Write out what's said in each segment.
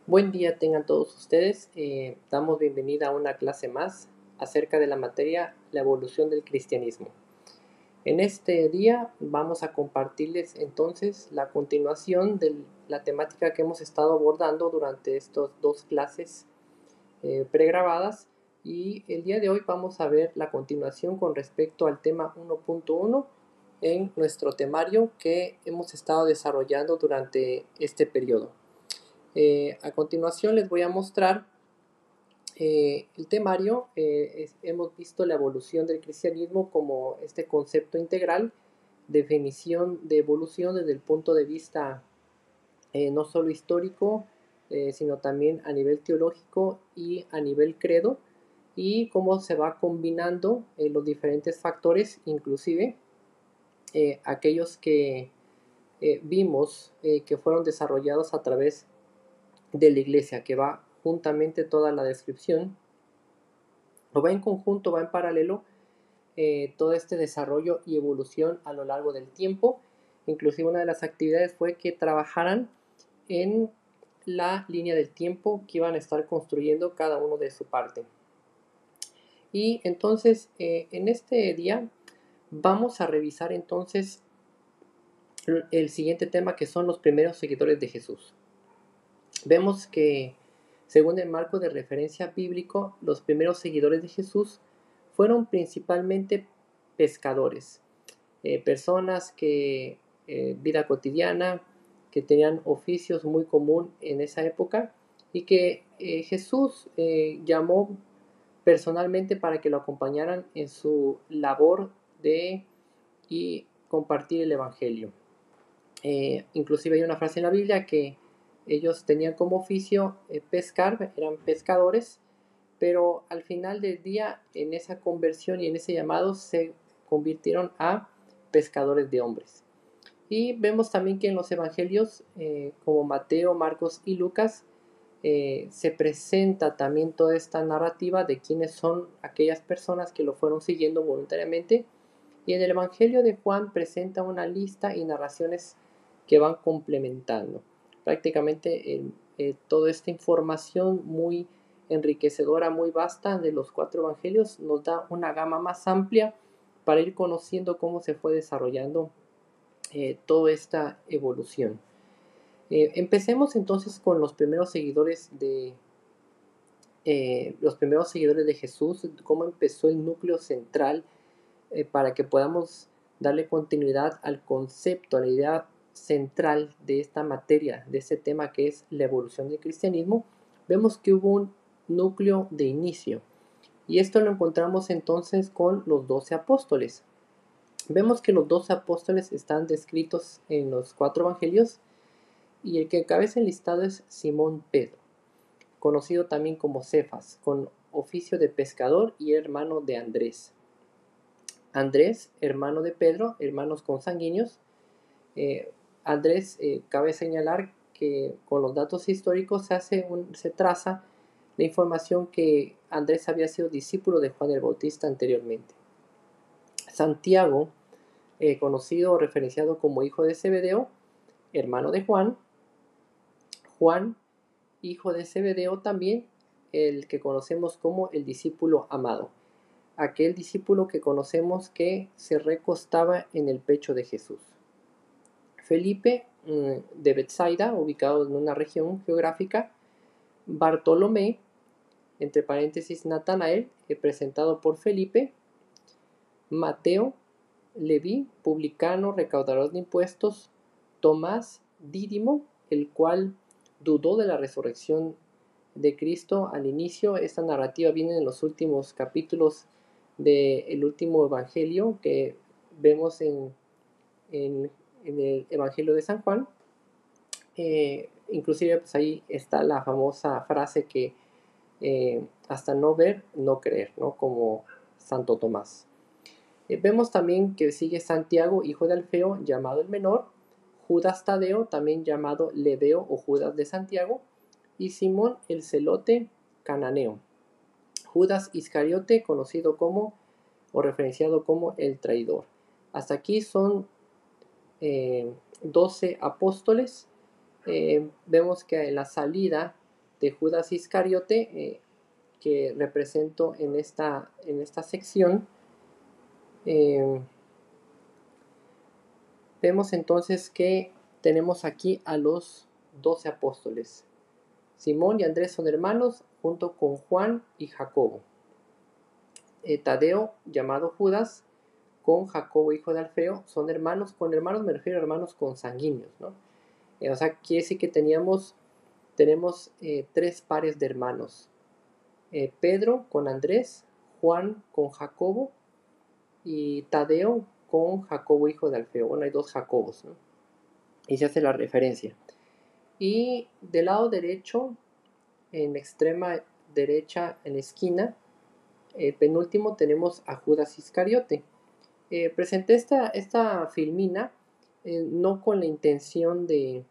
Buen día tengan todos ustedes. Damos bienvenida a una clase más acerca de la materia la evolución del cristianismo. En este día vamos a compartirles entonces la continuación de la temática que hemos estado abordando durante estas dos clases pregrabadas, y el día de hoy vamos a ver la continuación con respecto al tema 1.1 en nuestro temario que hemos estado desarrollando durante este periodo. A continuación les voy a mostrar el temario. Hemos visto la evolución del cristianismo como este concepto integral, definición de evolución desde el punto de vista no solo histórico, sino también a nivel teológico y a nivel credo, y cómo se va combinando los diferentes factores, inclusive aquellos que vimos que fueron desarrollados a través de la iglesia, que va juntamente toda la descripción, o va en conjunto, va en paralelo, todo este desarrollo y evolución a lo largo del tiempo. Inclusive una de las actividades fue que trabajaran en la línea del tiempo que iban a estar construyendo cada uno de su parte. Y entonces en este día vamos a revisar entonces el siguiente tema, que son los primeros seguidores de Jesús. Vemos que, según el marco de referencia bíblico, los primeros seguidores de Jesús fueron principalmente pescadores, personas que, vida cotidiana, que tenían oficios muy común en esa época, y que Jesús llamó personalmente para que lo acompañaran en su labor de y compartir el Evangelio. Inclusive hay una frase en la Biblia que ellos tenían como oficio pescar, eran pescadores, pero al final del día, en esa conversión y en ese llamado, se convirtieron a pescadores de hombres. Y vemos también que en los evangelios, como Mateo, Marcos y Lucas, se presenta también toda esta narrativa de quiénes son aquellas personas que lo fueron siguiendo voluntariamente. Y en el evangelio de Juan presenta una lista y narraciones que van complementando. Prácticamente toda esta información muy enriquecedora, muy vasta de los cuatro evangelios, nos da una gama más amplia para ir conociendo cómo se fue desarrollando toda esta evolución. Empecemos entonces con los primeros seguidores de Jesús, cómo empezó el núcleo central, para que podamos darle continuidad al concepto, a la idea central de esta materia, de este tema que es la evolución del cristianismo. Vemos que hubo un núcleo de inicio, y esto lo encontramos entonces con los 12 apóstoles. Vemos que los 12 apóstoles están descritos en los cuatro evangelios, y el que encabeza el listado es Simón Pedro, conocido también como Cefas, con oficio de pescador y hermano de Andrés. Andrés, hermano de Pedro, hermanos consanguíneos. Andrés, cabe señalar que con los datos históricos se traza la información que Andrés había sido discípulo de Juan el Bautista anteriormente. Santiago, conocido o referenciado como hijo de Zebedeo, hermano de Juan. Juan, hijo de Zebedeo también, el que conocemos como el discípulo amado, aquel discípulo que conocemos que se recostaba en el pecho de Jesús. Felipe, de Betsaida, ubicado en una región geográfica. Bartolomé, entre paréntesis Natanael, presentado por Felipe. Mateo, Leví, publicano, recaudador de impuestos. Tomás, Dídimo, el cual dudó de la resurrección de Cristo al inicio. Esta narrativa viene en los últimos capítulos del último evangelio que vemos en el evangelio de San Juan. Inclusive pues ahí está la famosa frase que hasta no ver, no creer, ¿no? Como Santo Tomás. Vemos también que sigue Santiago, hijo de Alfeo, llamado el menor. Judas Tadeo, también llamado Lebeo o Judas de Santiago. Y Simón el celote cananeo. Judas Iscariote, conocido como o referenciado como el traidor. Hasta aquí son 12 apóstoles. Vemos que en la salida de Judas Iscariote que represento en esta sección. Vemos entonces que tenemos aquí a los 12 apóstoles. Simón y Andrés son hermanos junto con Juan y Jacobo. Tadeo, llamado Judas, con Jacobo, hijo de Alfeo, son hermanos. Con hermanos me refiero a hermanos consanguíneos, ¿no? O sea, quiere decir que tenemos 3 pares de hermanos. Pedro con Andrés, Juan con Jacobo y Tadeo con Jacobo, hijo de Alfeo. Bueno, hay 2 Jacobos, ¿no? Y se hace la referencia. Y del lado derecho, en extrema derecha, en la esquina, el penúltimo, tenemos a Judas Iscariote. Presenté esta filmina no con la intención de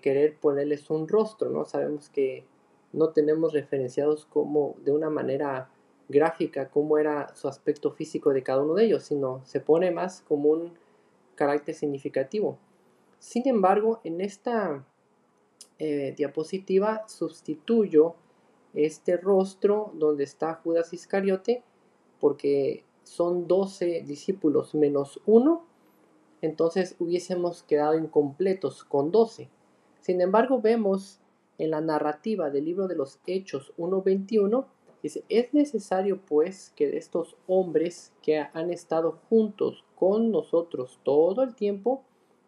querer ponerles un rostro, ¿no? Sabemos que no tenemos referenciados como de una manera gráfica cómo era su aspecto físico de cada uno de ellos, sino se pone más como un carácter significativo. Sin embargo, en esta diapositiva sustituyo este rostro donde está Judas Iscariote porque son 12 discípulos menos 1, entonces hubiésemos quedado incompletos con 12. Sin embargo, vemos en la narrativa del libro de los Hechos 1:21, dice, es necesario pues que de estos hombres que han estado juntos con nosotros todo el tiempo,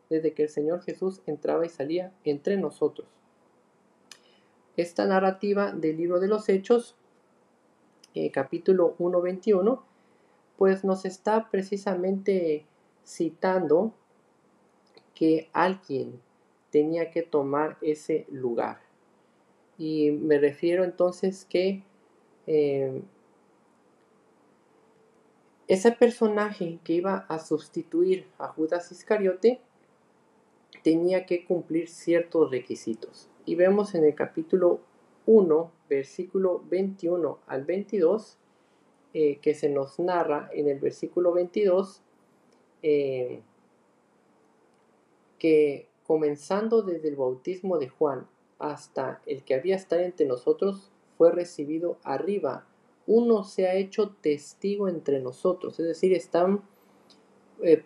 desde que el Señor Jesús entraba y salía entre nosotros. Esta narrativa del libro de los Hechos, capítulo 1:21, pues nos está precisamente citando que alguien tenía que tomar ese lugar. Y me refiero entonces que ese personaje que iba a sustituir a Judas Iscariote tenía que cumplir ciertos requisitos. Y vemos en el capítulo 1, versículo 21 al 22, que se nos narra en el versículo 22, que comenzando desde el bautismo de Juan hasta el que había estado entre nosotros, fue recibido arriba. Uno se ha hecho testigo entre nosotros, es decir, están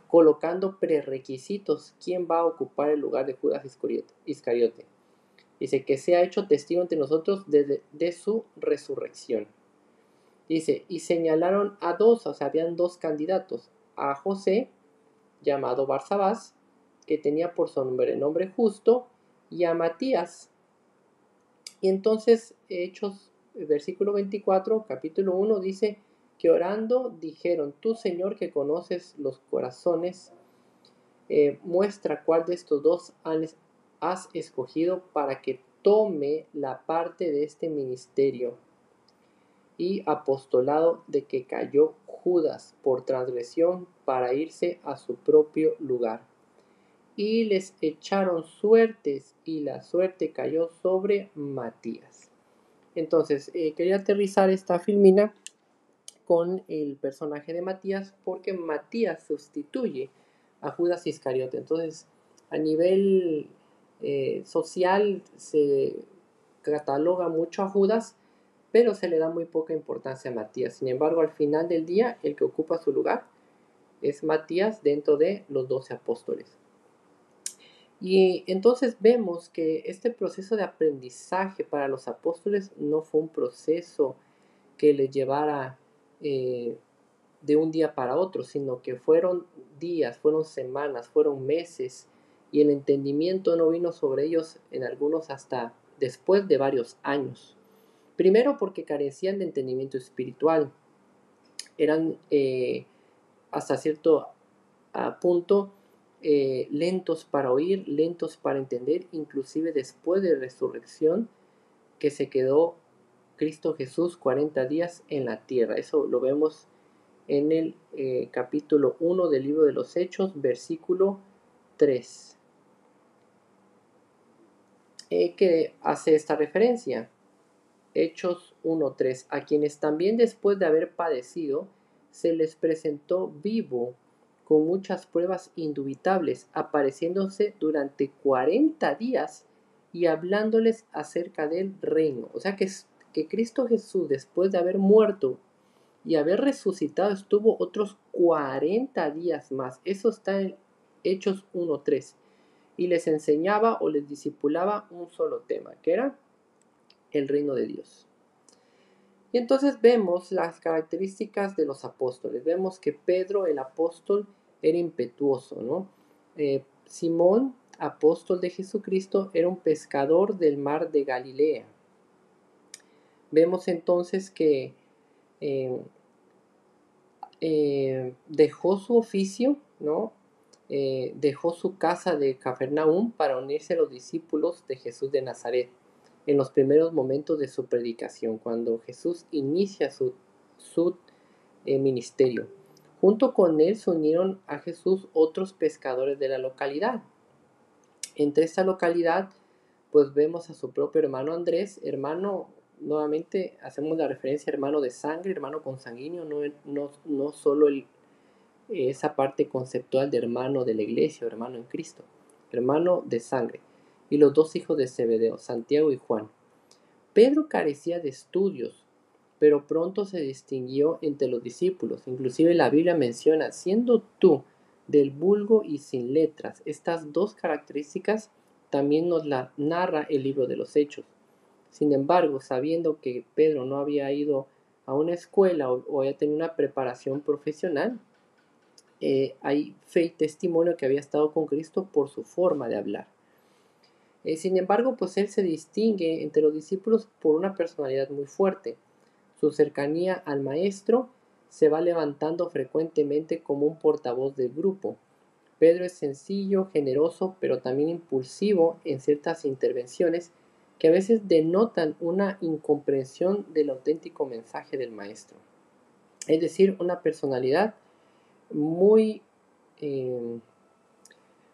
colocando prerequisitos. ¿Quién va a ocupar el lugar de Judas Iscariote? Dice que se ha hecho testigo entre nosotros de su resurrección. Dice, y señalaron a 2, o sea, habían 2 candidatos, a José, llamado Barsabás, que tenía por nombre justo, y a Matías. Y entonces, Hechos, versículo 24, capítulo 1, dice que orando dijeron, tú Señor que conoces los corazones, muestra cuál de estos 2 has escogido para que tome la parte de este ministerio y apostolado de que cayó Judas por transgresión para irse a su propio lugar. Y les echaron suertes y la suerte cayó sobre Matías. Entonces, quería aterrizar esta filmina con el personaje de Matías porque Matías sustituye a Judas Iscariote. Entonces, a nivel social se cataloga mucho a Judas, pero se le da muy poca importancia a Matías. Sin embargo, al final del día, el que ocupa su lugar es Matías dentro de los 12 apóstoles. Y entonces vemos que este proceso de aprendizaje para los apóstoles no fue un proceso que les llevara de un día para otro, sino que fueron días, fueron semanas, fueron meses, y el entendimiento no vino sobre ellos en algunos hasta después de varios años. Primero porque carecían de entendimiento espiritual, eran hasta cierto punto lentos para oír, lentos para entender, inclusive después de la resurrección que se quedó Cristo Jesús 40 días en la tierra. Eso lo vemos en el capítulo 1 del libro de los Hechos, versículo 3, que hace esta referencia. Hechos 1:3, a quienes también después de haber padecido, se les presentó vivo con muchas pruebas indubitables, apareciéndose durante 40 días y hablándoles acerca del reino. O sea que Cristo Jesús, después de haber muerto y haber resucitado, estuvo otros 40 días más. Eso está en Hechos 1:3. Y les enseñaba o les discipulaba un solo tema, que era el reino de Dios. Y entonces vemos las características de los apóstoles. Vemos que Pedro, el apóstol, era impetuoso, ¿no? Simón, apóstol de Jesucristo, era un pescador del mar de Galilea. Vemos entonces que dejó su oficio, ¿no? Dejó su casa de Cafarnaúm para unirse a los discípulos de Jesús de Nazaret en los primeros momentos de su predicación, cuando Jesús inicia su ministerio. Junto con él se unieron a Jesús otros pescadores de la localidad. Entre esta localidad, pues vemos a su propio hermano Andrés, hermano, nuevamente hacemos la referencia hermano de sangre, hermano consanguíneo, no solo esa parte conceptual de hermano de la iglesia o hermano en Cristo, hermano de sangre, y los dos hijos de Zebedeo, Santiago y Juan. Pedro carecía de estudios, pero pronto se distinguió entre los discípulos. Inclusive la Biblia menciona, siendo tú del vulgo y sin letras. Estas dos características también nos las narra el libro de los Hechos. Sin embargo, sabiendo que Pedro no había ido a una escuela o había tenido una preparación profesional, hay fe y testimonio que había estado con Cristo por su forma de hablar. Sin embargo, pues él se distingue entre los discípulos por una personalidad muy fuerte. Su cercanía al maestro se va levantando frecuentemente como un portavoz del grupo. Pedro es sencillo, generoso, pero también impulsivo en ciertas intervenciones que a veces denotan una incomprensión del auténtico mensaje del maestro. Es decir, una personalidad muy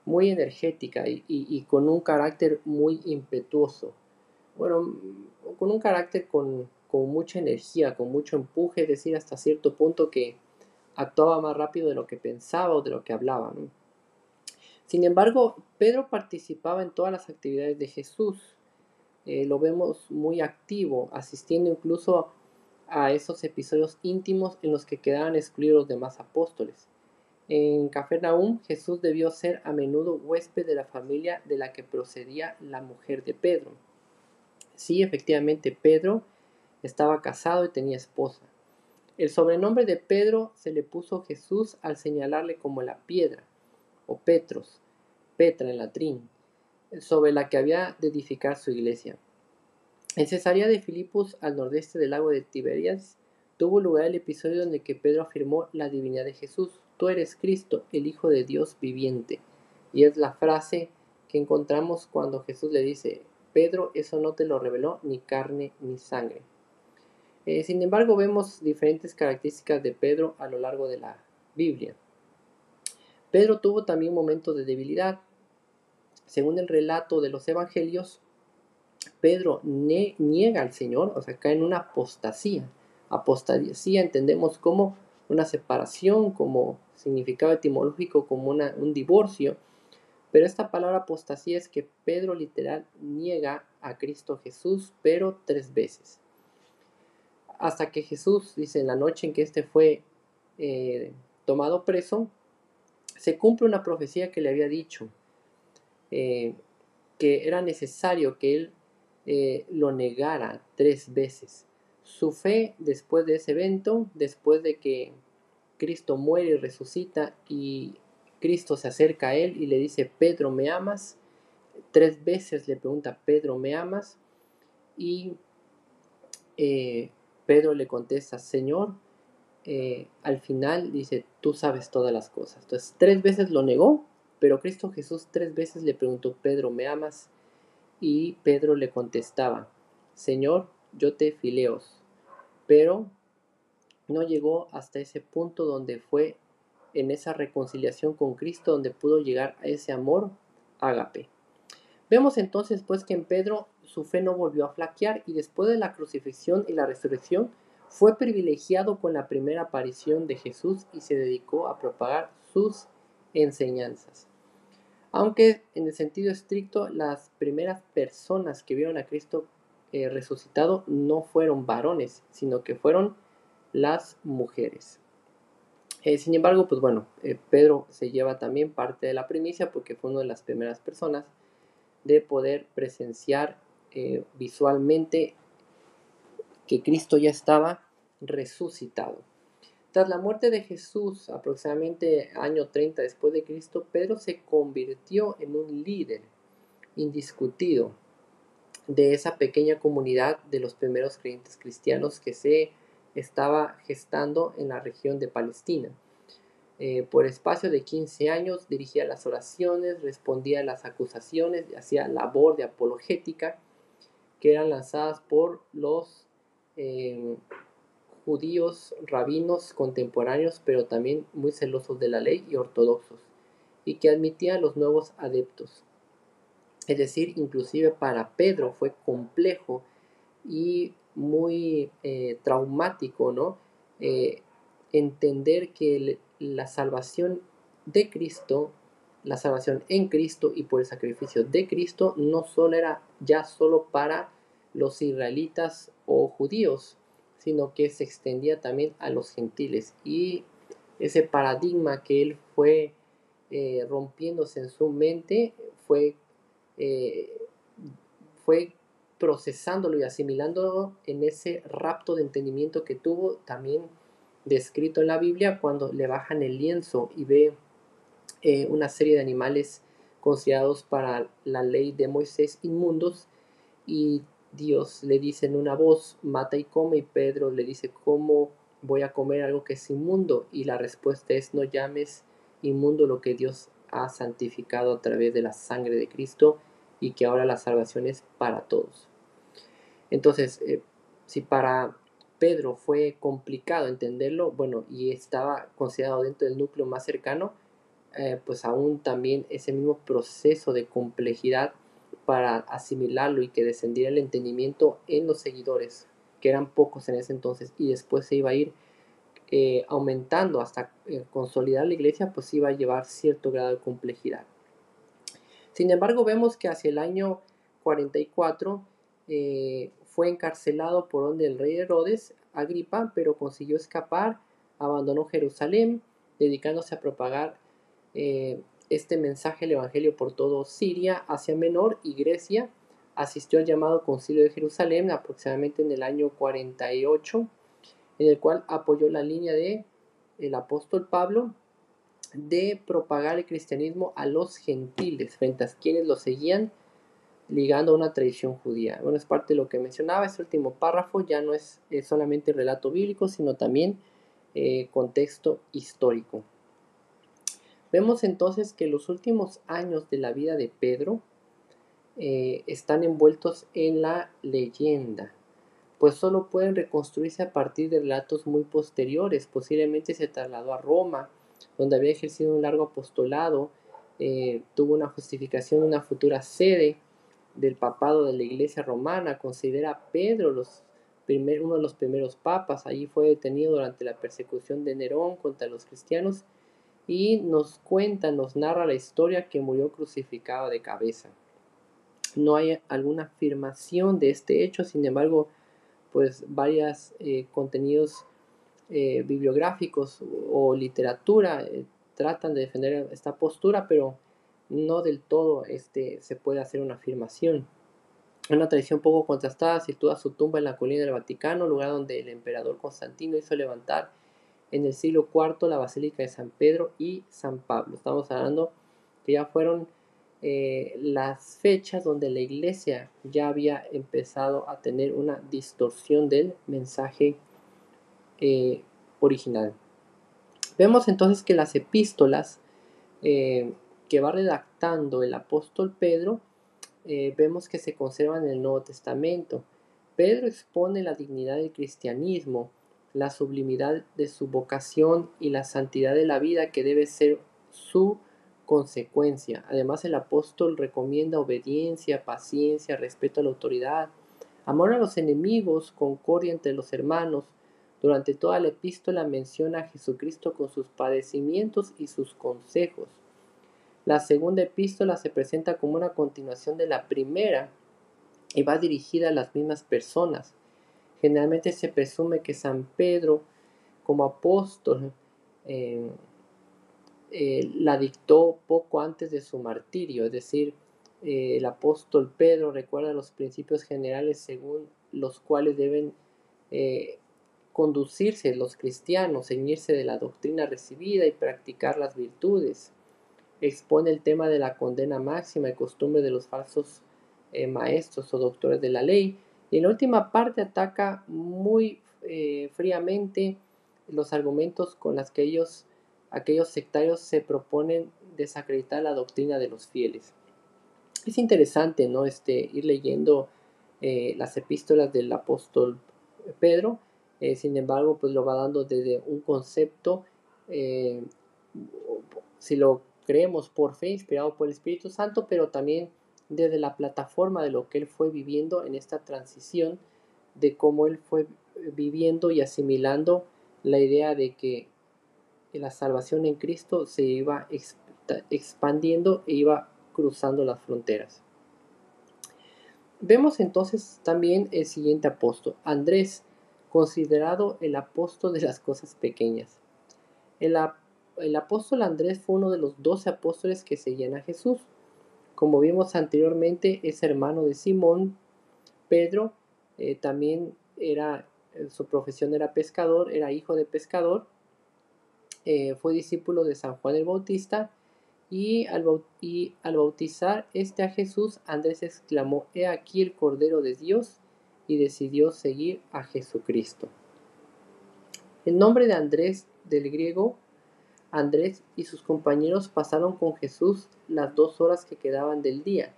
energética y con un carácter muy impetuoso. Bueno, con un carácter con mucha energía, con mucho empuje, es decir, hasta cierto punto que actuaba más rápido de lo que pensaba o de lo que hablaba, ¿no? Sin embargo, Pedro participaba en todas las actividades de Jesús. Lo vemos muy activo, asistiendo incluso a esos episodios íntimos en los que quedaban excluidos los demás apóstoles. En Cafarnaúm, Jesús debió ser a menudo huésped de la familia de la que procedía la mujer de Pedro. Sí, efectivamente, Pedro estaba casado y tenía esposa. El sobrenombre de Pedro se le puso Jesús al señalarle como la piedra, o Petros, Petra en latín, sobre la que había de edificar su iglesia. En Cesarea de Filipos, al nordeste del lago de Tiberias, tuvo lugar el episodio donde que Pedro afirmó la divinidad de Jesús. Tú eres Cristo, el Hijo de Dios viviente. Y es la frase que encontramos cuando Jesús le dice, Pedro, eso no te lo reveló ni carne ni sangre. Sin embargo, vemos diferentes características de Pedro a lo largo de la Biblia. Pedro tuvo también momentos de debilidad. Según el relato de los evangelios, Pedro niega al Señor, o sea, cae en una apostasía. Apostasía entendemos como una separación, como significado etimológico, como un divorcio. Pero esta palabra apostasía es que Pedro literal niega a Cristo Jesús, pero 3 veces. Hasta que Jesús, dice, en la noche en que éste fue tomado preso, se cumple una profecía que le había dicho, que era necesario que él lo negara 3 veces. Su fe después de ese evento, después de que Cristo muere y resucita y Cristo se acerca a él y le dice, Pedro, ¿me amas? 3 veces le pregunta, Pedro, ¿me amas? Y Pedro le contesta, Señor, al final dice, tú sabes todas las cosas. Entonces 3 veces lo negó, pero Cristo Jesús 3 veces le preguntó, Pedro, ¿me amas? Y Pedro le contestaba, Señor, yo te fileos. Pero no llegó hasta ese punto donde fue en esa reconciliación con Cristo, donde pudo llegar a ese amor ágape. Vemos entonces pues que en Pedro su fe no volvió a flaquear y después de la crucifixión y la resurrección fue privilegiado con la primera aparición de Jesús y se dedicó a propagar sus enseñanzas. aunque en el sentido estricto las primeras personas que vieron a Cristo resucitado no fueron varones, sino que fueron las mujeres. Sin embargo, pues bueno, Pedro se lleva también parte de la primicia porque fue una de las primeras personas de poder presenciar visualmente que Cristo ya estaba resucitado. Tras la muerte de Jesús, aproximadamente año 30 después de Cristo, Pedro se convirtió en un líder indiscutido de esa pequeña comunidad de los primeros creyentes cristianos que se estaba gestando en la región de Palestina. Por espacio de 15 años dirigía las oraciones, respondía a las acusaciones y hacía labor de apologética que eran lanzadas por los judíos, rabinos contemporáneos, pero también muy celosos de la ley y ortodoxos, y que admitía a los nuevos adeptos. Es decir, inclusive para Pedro fue complejo y muy traumático, ¿no? Entender que la salvación de Cristo, la salvación en Cristo y por el sacrificio de Cristo no solo era ya solo para los israelitas o judíos, sino que se extendía también a los gentiles. Y ese paradigma que él fue rompiéndose en su mente eh, fue procesándolo y asimilándolo en ese rapto de entendimiento que tuvo, también descrito en la Biblia, cuando le bajan el lienzo y ve una serie de animales considerados para la ley de Moisés inmundos, y Dios le dice en una voz, mata y come, y Pedro le dice, ¿cómo voy a comer algo que es inmundo? Y la respuesta es, no llames inmundo lo que Dios ha santificado a través de la sangre de Cristo, y que ahora la salvación es para todos. Entonces, si para Pedro fue complicado entenderlo, bueno, y estaba considerado dentro del núcleo más cercano, pues aún también ese mismo proceso de complejidad para asimilarlo y que descendiera el entendimiento en los seguidores, que eran pocos en ese entonces, y después se iba a ir aumentando hasta consolidar la iglesia, pues iba a llevar cierto grado de complejidad. Sin embargo, vemos que hacia el año 44 fue encarcelado por orden del rey Herodes Agripa, pero consiguió escapar, abandonó Jerusalén, dedicándose a propagar este mensaje, el evangelio, por todo Siria, Asia Menor y Grecia. Asistió al llamado Concilio de Jerusalén aproximadamente en el año 48, en el cual apoyó la línea de el apóstol Pablo de propagar el cristianismo a los gentiles, frente a quienes lo seguían, ligando a una tradición judía. Bueno, es parte de lo que mencionaba. Este último párrafo ya no es solamente relato bíblico, sino también contexto histórico. Vemos entonces que los últimos años de la vida de Pedro están envueltos en la leyenda, pues solo pueden reconstruirse a partir de relatos muy posteriores. Posiblemente se trasladó a Roma, donde había ejercido un largo apostolado, tuvo una justificación, una futura sede del papado de la iglesia romana. Considera a Pedro uno de los primeros papas. Allí fue detenido durante la persecución de Nerón contra los cristianos, y nos cuenta, nos narra la historia que murió crucificado de cabeza. No hay alguna afirmación de este hecho, sin embargo, pues varios contenidos bibliográficos o literatura tratan de defender esta postura, pero no del todo se puede hacer una afirmación. Una tradición poco contrastada sitúa su tumba en la colina del Vaticano, lugar donde el emperador Constantino hizo levantar en el siglo IV la Basílica de San Pedro y San Pablo. Estamos hablando que ya fueron las fechas donde la iglesia ya había empezado a tener una distorsión del mensaje original. Vemos entonces que las epístolas que va redactando el apóstol Pedro, vemos que se conservan en el Nuevo Testamento. Pedro expone la dignidad del cristianismo, la sublimidad de su vocación y la santidad de la vida que debe ser su consecuencia. Además, el apóstol recomienda obediencia, paciencia, respeto a la autoridad, amor a los enemigos, concordia entre los hermanos. Durante toda la epístola menciona a Jesucristo con sus padecimientos y sus consejos. La segunda epístola se presenta como una continuación de la primera y va dirigida a las mismas personas. Generalmente se presume que San Pedro, como apóstol, eh, la dictó poco antes de su martirio, es decir, el apóstol Pedro recuerda los principios generales según los cuales deben eh, conducirse los cristianos, ceñirse de la doctrina recibida y practicar las virtudes. Expone el tema de la condena máxima y costumbre de los falsos maestros o doctores de la ley. Y en la última parte ataca muy fríamente los argumentos con los que aquellos sectarios se proponen desacreditar la doctrina de los fieles. Es interesante, ¿no? Ir leyendo las epístolas del apóstol Pedro. Sin embargo, pues lo va dando desde un concepto, eh, si lo creemos por fe, inspirado por el Espíritu Santo, pero también desde la plataforma de lo que él fue viviendo en esta transición, de cómo él fue viviendo y asimilando la idea de que la salvación en Cristo se iba expandiendo e iba cruzando las fronteras. Vemos entonces también el siguiente apóstol, Andrés, considerado el apóstol de las cosas pequeñas. El apóstol Andrés fue uno de los 12 apóstoles que seguían a Jesús. Como vimos anteriormente, es hermano de Simón. Pedro también su profesión era pescador, era hijo de pescador. Fue discípulo de San Juan el Bautista. Y al bautizar a Jesús, Andrés exclamó: «He aquí el Cordero de Dios», y decidió seguir a Jesucristo. El nombre de Andrés, del griego Andrés, y sus compañeros pasaron con Jesús las 2 horas que quedaban del día.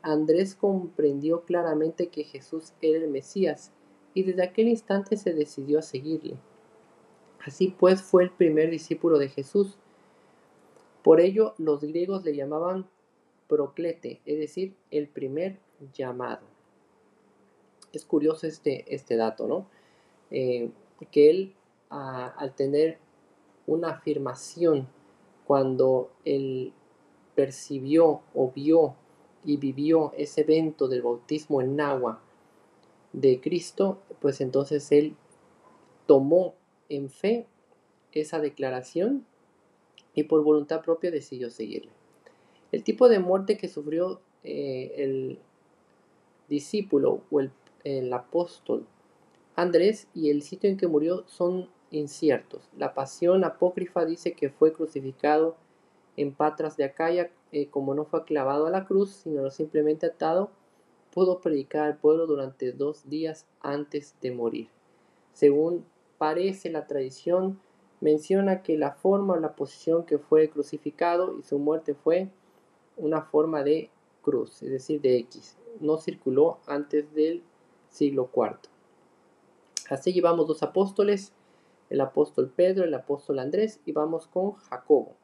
Andrés comprendió claramente que Jesús era el Mesías, y desde aquel instante se decidió a seguirle. Así pues, fue el primer discípulo de Jesús. Por ello, los griegos le llamaban proclete, es decir, el primer llamado. Es curioso este dato, ¿no? Que él, al tener una afirmación, cuando él percibió o vio y vivió ese evento del bautismo en agua de Cristo, pues entonces él tomó en fe esa declaración y por voluntad propia decidió seguirle. El tipo de muerte que sufrió el discípulo o el apóstol Andrés y el sitio en que murió son inciertos. La pasión apócrifa dice que fue crucificado en Patras de Acaya. Como no fue clavado a la cruz, sino simplemente atado, pudo predicar al pueblo durante 2 días antes de morir. Según parece la tradición, menciona que la forma o la posición que fue crucificado y su muerte fue una forma de cruz, es decir, de X. No circuló antes del siglo IV. Así llevamos 2 apóstoles, el apóstol Pedro, el apóstol Andrés, y vamos con Jacobo,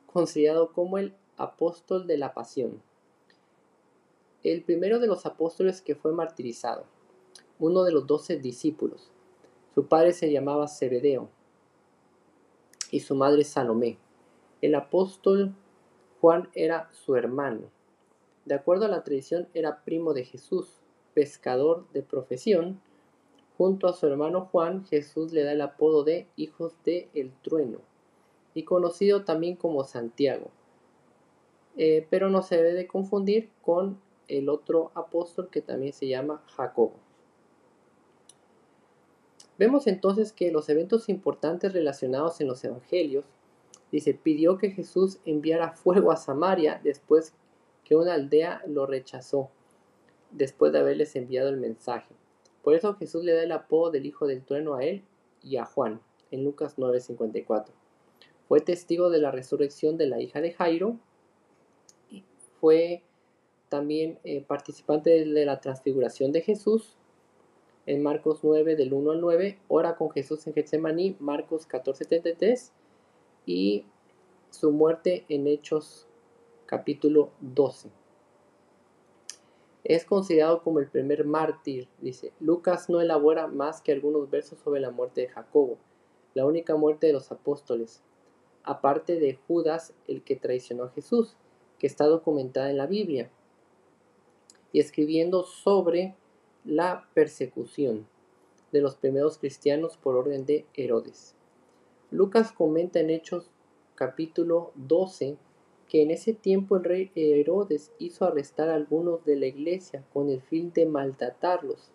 considerado como el apóstol de la pasión. El primero de los apóstoles que fue martirizado, uno de los 12 discípulos. Su padre se llamaba Zebedeo y su madre Salomé. El apóstol Juan era su hermano. De acuerdo a la tradición, era primo de Jesús, pescador de profesión. Junto a su hermano Juan, Jesús le da el apodo de hijos de el trueno, y conocido también como Santiago. Pero no se debe de confundir con el otro apóstol que también se llama Jacobo. Vemos entonces que los eventos importantes relacionados en los evangelios, dice, pidió que Jesús enviara fuego a Samaria después que una aldea lo rechazó, después de haberles enviado el mensaje. Por eso Jesús le da el apodo del hijo del trueno a él y a Juan, en Lucas 9:54. Fue testigo de la resurrección de la hija de Jairo. Fue también participante de la transfiguración de Jesús, en Marcos 9, del 1 al 9, ora con Jesús en Getsemaní, Marcos 14:33, y su muerte en Hechos capítulo 12. Es considerado como el primer mártir, dice. Lucas no elabora más que algunos versos sobre la muerte de Jacobo, la única muerte de los apóstoles. aparte de Judas, el que traicionó a Jesús, que está documentada en la Biblia, y escribiendo sobre la persecución de los primeros cristianos por orden de Herodes. Lucas comenta en Hechos capítulo 12 que en ese tiempo el rey Herodes hizo arrestar a algunos de la iglesia con el fin de maltratarlos.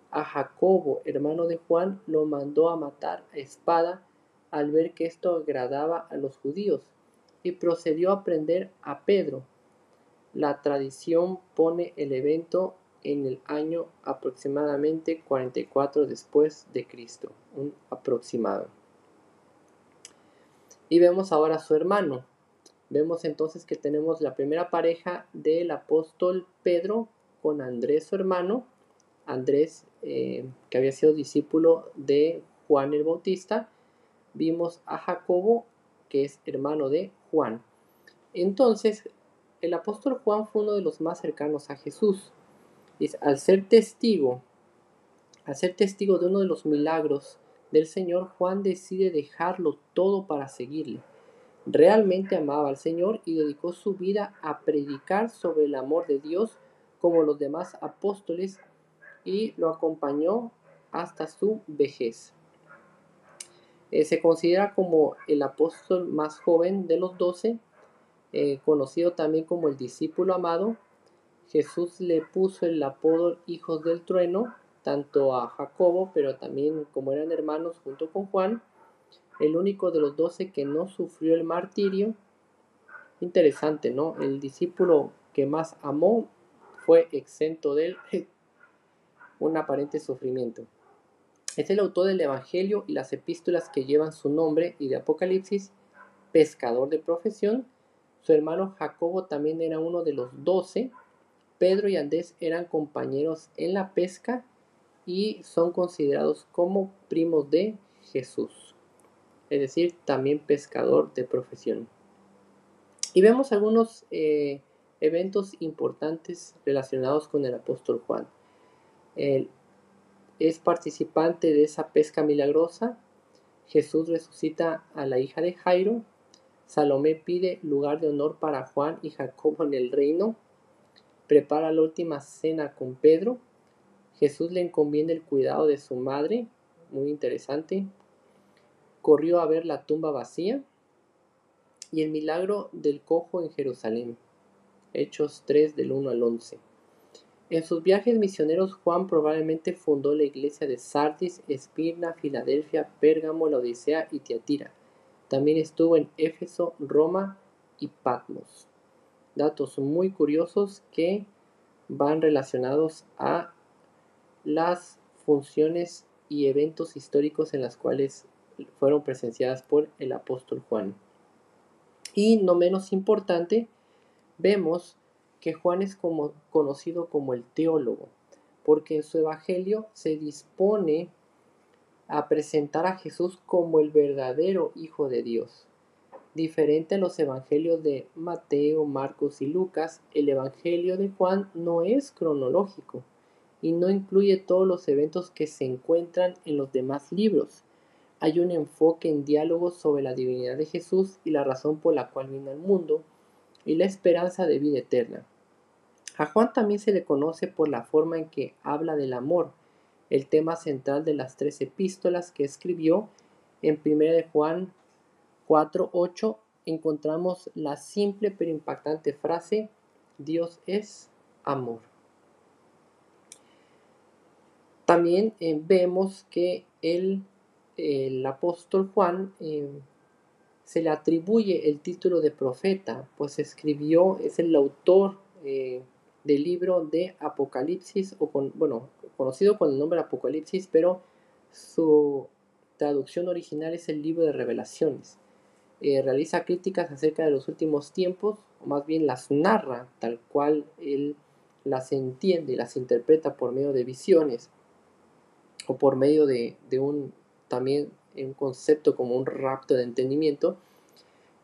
A Jacobo, hermano de Juan, lo mandó a matar a espada al ver que esto agradaba a los judíos, y procedió a prender a Pedro. La tradición pone el evento en el año aproximadamente 44 después de Cristo, un aproximado. Y vemos ahora a su hermano. Vemos entonces que tenemos la primera pareja del apóstol Pedro con Andrés, su hermano. Andrés, que había sido discípulo de Juan el Bautista. Vimos a Jacobo, que es hermano de Juan. Entonces, el apóstol Juan fue uno de los más cercanos a Jesús. Y al ser testigo de uno de los milagros del Señor, Juan decide dejarlo todo para seguirle. Realmente amaba al Señor y dedicó su vida a predicar sobre el amor de Dios como los demás apóstoles, y lo acompañó hasta su vejez. Se considera como el apóstol más joven de los 12, conocido también como el discípulo amado. Jesús le puso el apodo Hijos del Trueno, tanto a Jacobo, pero también como eran hermanos junto con Juan, el único de los 12 que no sufrió el martirio. Interesante, ¿no? El discípulo que más amó fue exento de un aparente sufrimiento. Es el autor del Evangelio y las epístolas que llevan su nombre y de Apocalipsis, pescador de profesión. Su hermano Jacobo también era uno de los 12. Pedro y Andrés eran compañeros en la pesca y son considerados como primos de Jesús, es decir, también pescador de profesión. Y vemos algunos eventos importantes relacionados con el apóstol Juan. Él es participante de esa pesca milagrosa. Jesús resucita a la hija de Jairo. Salomé pide lugar de honor para Juan y Jacobo en el reino. Prepara la última cena con Pedro. Jesús le encomienda el cuidado de su madre. Muy interesante. Corrió a ver la tumba vacía. Y el milagro del cojo en Jerusalén. Hechos 3 del 1 al 11. En sus viajes misioneros, Juan probablemente fundó la iglesia de Sardis, Esmirna, Filadelfia, Pérgamo, la Odisea y Tiatira. También estuvo en Éfeso, Roma y Patmos. Datos muy curiosos que van relacionados a las funciones y eventos históricos en las cuales fueron presenciadas por el apóstol Juan. Y no menos importante, vemos que Juan es conocido como el teólogo, porque en su evangelio se dispone a presentar a Jesús como el verdadero Hijo de Dios. Diferente a los evangelios de Mateo, Marcos y Lucas, el evangelio de Juan no es cronológico y no incluye todos los eventos que se encuentran en los demás libros. Hay un enfoque en diálogos sobre la divinidad de Jesús y la razón por la cual vino al mundo, y la esperanza de vida eterna. A Juan también se le conoce por la forma en que habla del amor, el tema central de las 3 epístolas que escribió. En 1 de Juan 4:8 encontramos la simple pero impactante frase: Dios es amor. También vemos que el apóstol Juan se le atribuye el título de profeta, pues es el autor del libro de Apocalipsis, conocido con el nombre de Apocalipsis, pero su traducción original es el libro de Revelaciones. Realiza críticas acerca de los últimos tiempos, o más bien las narra tal cual él las entiende y las interpreta por medio de visiones, o por medio de también un concepto como un rapto de entendimiento,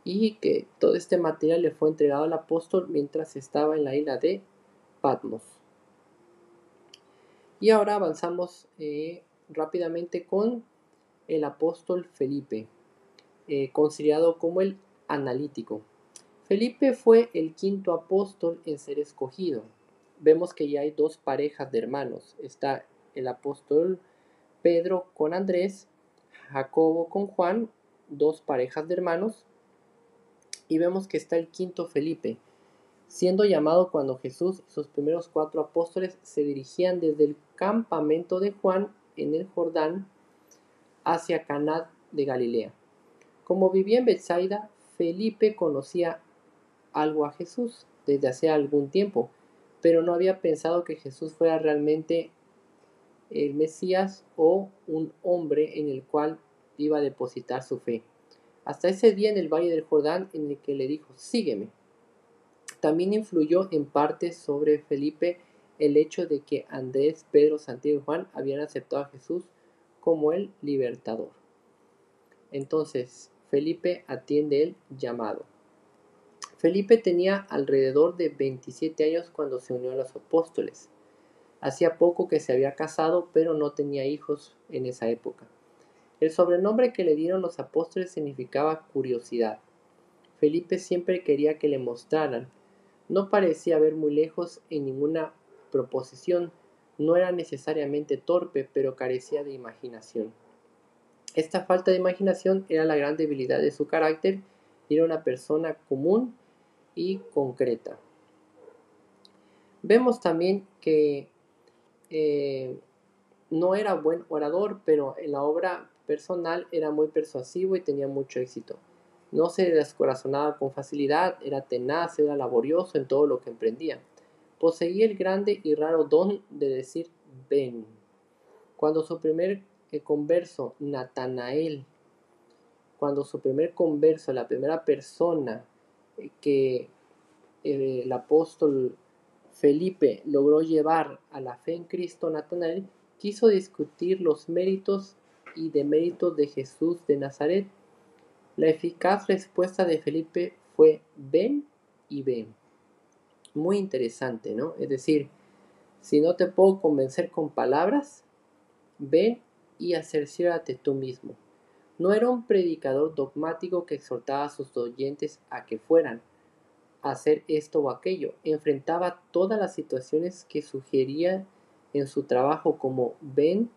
y que todo este material le fue entregado al apóstol mientras estaba en la isla de Patmos. Y ahora avanzamos rápidamente con el apóstol Felipe. considerado como el analítico. Felipe fue el quinto apóstol en ser escogido. Vemos que ya hay dos parejas de hermanos. Está el apóstol Pedro con Andrés, Jacobo con Juan, dos parejas de hermanos. Y vemos que está el quinto Felipe, siendo llamado cuando Jesús y sus primeros 4 apóstoles se dirigían desde el campamento de Juan en el Jordán hacia Caná de Galilea. Como vivía en Betsaida, Felipe conocía algo a Jesús desde hace algún tiempo, pero no había pensado que Jesús fuera realmente el Mesías o un hombre en el cual iba a depositar su fe. Hasta ese día en el Valle del Jordán en el que le dijo, sígueme. También influyó en parte sobre Felipe el hecho de que Andrés, Pedro, Santiago y Juan habían aceptado a Jesús como el libertador. Entonces, Felipe atiende el llamado. Felipe tenía alrededor de 27 años cuando se unió a los apóstoles. Hacía poco que se había casado, pero no tenía hijos en esa época. El sobrenombre que le dieron los apóstoles significaba curiosidad. Felipe siempre quería que le mostraran. No parecía ver muy lejos en ninguna proposición. No era necesariamente torpe, pero carecía de imaginación. Esta falta de imaginación era la gran debilidad de su carácter y era una persona común y concreta. Vemos también que no era buen orador, pero en la obra personal era muy persuasivo y tenía mucho éxito. No se descorazonaba con facilidad, era tenaz, era laborioso en todo lo que emprendía. Poseía el grande y raro don de decir ven. Cuando su primer converso, Natanael, la primera persona que el apóstol Felipe logró llevar a la fe en Cristo, Natanael, quiso discutir los méritos y deméritos de Jesús de Nazaret. La eficaz respuesta de Felipe fue ven y ven. Muy interesante, ¿no? Es decir, si no te puedo convencer con palabras, ven y cerciórate tú mismo. No era un predicador dogmático que exhortaba a sus oyentes a que fueran a hacer esto o aquello. Enfrentaba todas las situaciones que sugería en su trabajo como ven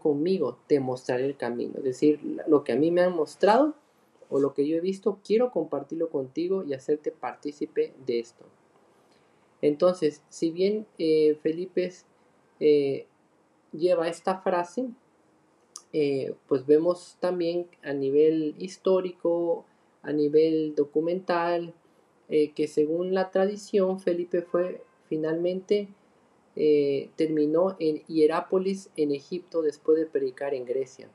conmigo, te mostraré el camino. Es decir, lo que a mí me han mostrado o lo que yo he visto, quiero compartirlo contigo y hacerte partícipe de esto. Entonces, si bien Felipe lleva esta frase, pues vemos también a nivel histórico, a nivel documental, que según la tradición, Felipe fue finalmente terminó en Hierápolis, en Egipto, después de predicar en Grecia.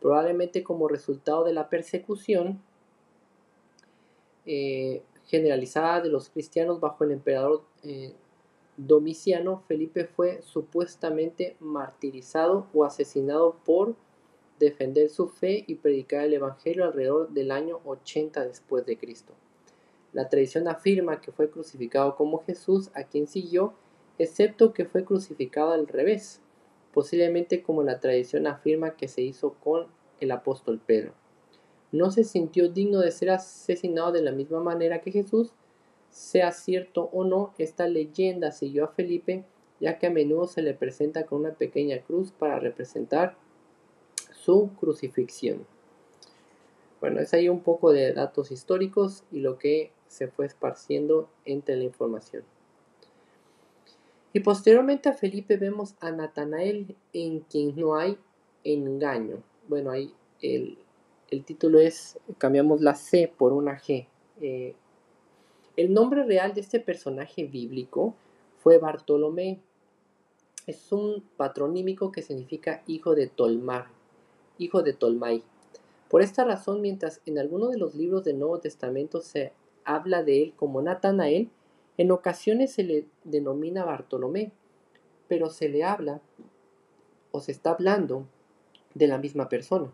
Probablemente como resultado de la persecución generalizada de los cristianos bajo el emperador Domiciano, Felipe fue supuestamente martirizado o asesinado por defender su fe y predicar el evangelio alrededor del año 80 después de Cristo. La tradición afirma que fue crucificado como Jesús, a quien siguió, excepto que fue crucificado al revés, posiblemente como la tradición afirma que se hizo con el apóstol Pedro. No se sintió digno de ser asesinado de la misma manera que Jesús. Sea cierto o no, esta leyenda siguió a Felipe, ya que a menudo se le presenta con una pequeña cruz para representar su crucifixión. Bueno, es ahí un poco de datos históricos y lo que se fue esparciendo entre la información. Y posteriormente a Felipe vemos a Natanael, en quien no hay engaño. Bueno, ahí el título es, cambiamos la C por una G. El nombre real de este personaje bíblico fue Bartolomé. Es un patronímico que significa hijo de Tolmai. Por esta razón, mientras en algunos de los libros del Nuevo Testamento se habla de él como Natanael, en ocasiones se le denomina Bartolomé, pero se le habla o se está hablando de la misma persona.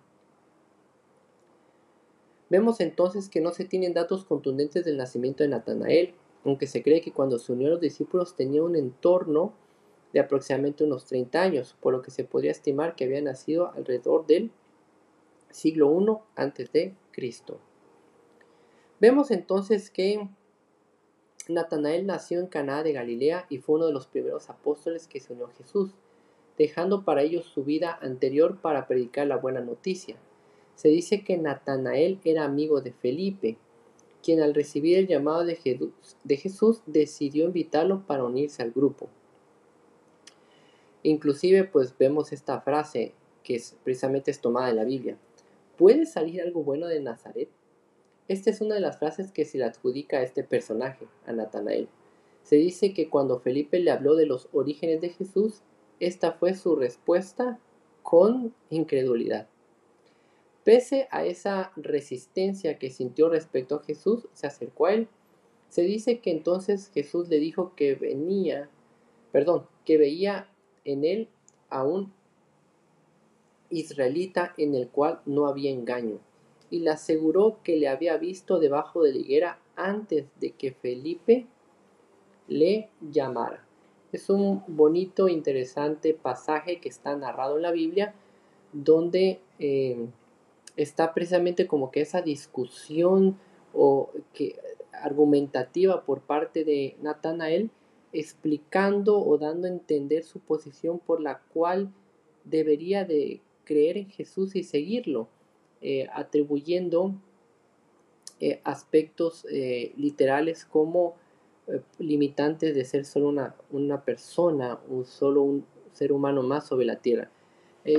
Vemos entonces que no se tienen datos contundentes del nacimiento de Natanael, aunque se cree que cuando se unió a los discípulos tenía un entorno de aproximadamente unos 30 años, por lo que se podría estimar que había nacido alrededor del siglo I a.C. Cristo. Vemos entonces que Natanael nació en Caná de Galilea y fue uno de los primeros apóstoles que se unió a Jesús, dejando para ellos su vida anterior para predicar la buena noticia. Se dice que Natanael era amigo de Felipe, quien al recibir el llamado de Jesús decidió invitarlo para unirse al grupo. Inclusive pues vemos esta frase que precisamente es tomada de la Biblia. ¿Puede salir algo bueno de Nazaret? Esta es una de las frases que se le adjudica a este personaje, a Natanael. Se dice que cuando Felipe le habló de los orígenes de Jesús, esta fue su respuesta con incredulidad. Pese a esa resistencia que sintió respecto a Jesús, se acercó a él. Se dice que entonces Jesús le dijo que veía en él a un israelita en el cual no había engaño, y le aseguró que le había visto debajo de la higuera antes de que Felipe le llamara. Es un bonito, interesante pasaje que está narrado en la Biblia, donde está precisamente como que esa discusión argumentativa por parte de Natanael, explicando o dando a entender su posición por la cual debería de creer en Jesús y seguirlo, atribuyendo aspectos literales como limitantes de ser solo una persona, solo un ser humano más sobre la tierra.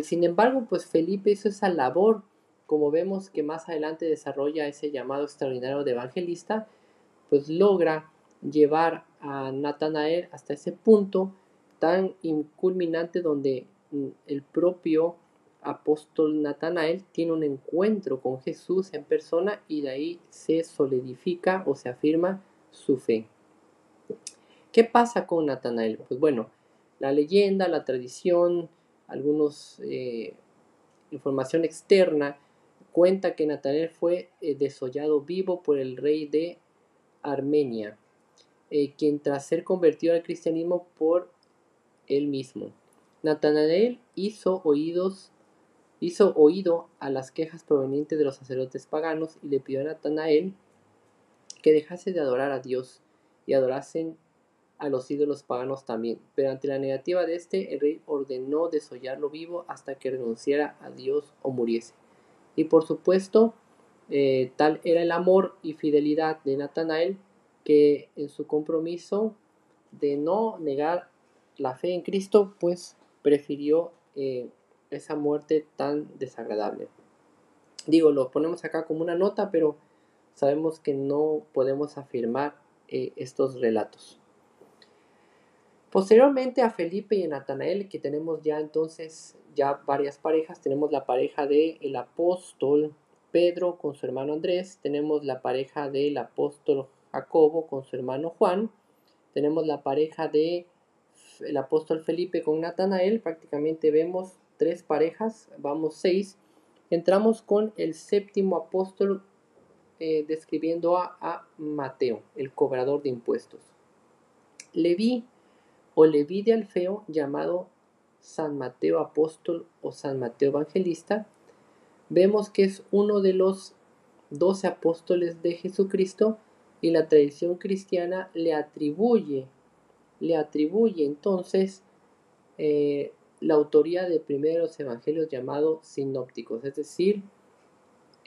Sin embargo, pues Felipe hizo esa labor, como vemos que más adelante desarrolla ese llamado extraordinario de evangelista, pues logra llevar a Natanael hasta ese punto tan culminante donde el propio apóstol Natanael tiene un encuentro con Jesús en persona y de ahí se solidifica o se afirma su fe. ¿Qué pasa con Natanael? Pues bueno, la leyenda, la tradición, algunos información externa cuenta que Natanael fue desollado vivo por el rey de Armenia, quien tras ser convertido al cristianismo por él mismo. Natanael hizo oído a las quejas provenientes de los sacerdotes paganos y le pidió a Natanael que dejase de adorar a Dios y adorasen a los ídolos paganos también. Pero ante la negativa de este, el rey ordenó desollarlo vivo hasta que renunciara a Dios o muriese. Y por supuesto, tal era el amor y fidelidad de Natanael, que en su compromiso de no negar la fe en Cristo, pues prefirió esa muerte tan desagradable. Digo, lo ponemos acá como una nota, pero sabemos que no podemos afirmar estos relatos. Posteriormente a Felipe y a Natanael, que tenemos ya entonces varias parejas, tenemos la pareja del apóstol Pedro con su hermano Andrés, tenemos la pareja del apóstol Jacobo con su hermano Juan, tenemos la pareja del apóstol Felipe con Natanael, prácticamente vemos 3 parejas, vamos 6. Entramos con el séptimo apóstol describiendo a Mateo, el cobrador de impuestos. Leví de Alfeo, llamado San Mateo apóstol o San Mateo evangelista, vemos que es uno de los 12 apóstoles de Jesucristo y la tradición cristiana le atribuye entonces la autoría de primeros evangelios llamados sinópticos, es decir,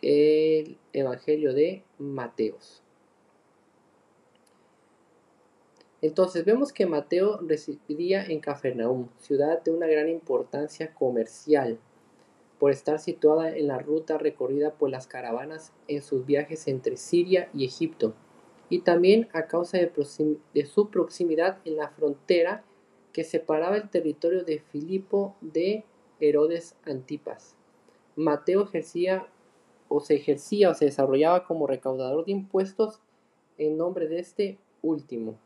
el evangelio de Mateos. Entonces vemos que Mateo residía en Cafarnaúm, ciudad de una gran importancia comercial, por estar situada en la ruta recorrida por las caravanas en sus viajes entre Siria y Egipto, y también a causa de su proximidad en la frontera que separaba el territorio de Filipo de Herodes Antipas. Mateo se desarrollaba como recaudador de impuestos en nombre de este último.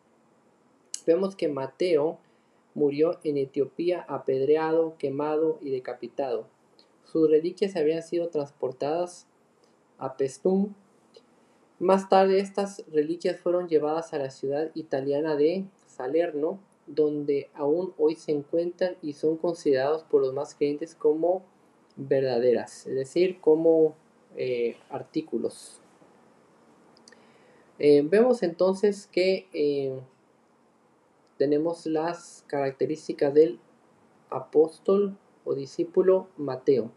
Vemos que Mateo murió en Etiopía apedreado, quemado y decapitado. Sus reliquias habían sido transportadas a Paestum. Más tarde estas reliquias fueron llevadas a la ciudad italiana de Salerno, donde aún hoy se encuentran y son considerados por los más creyentes como verdaderas, es decir, como artículos. Vemos entonces que tenemos las características del apóstol o discípulo Mateo.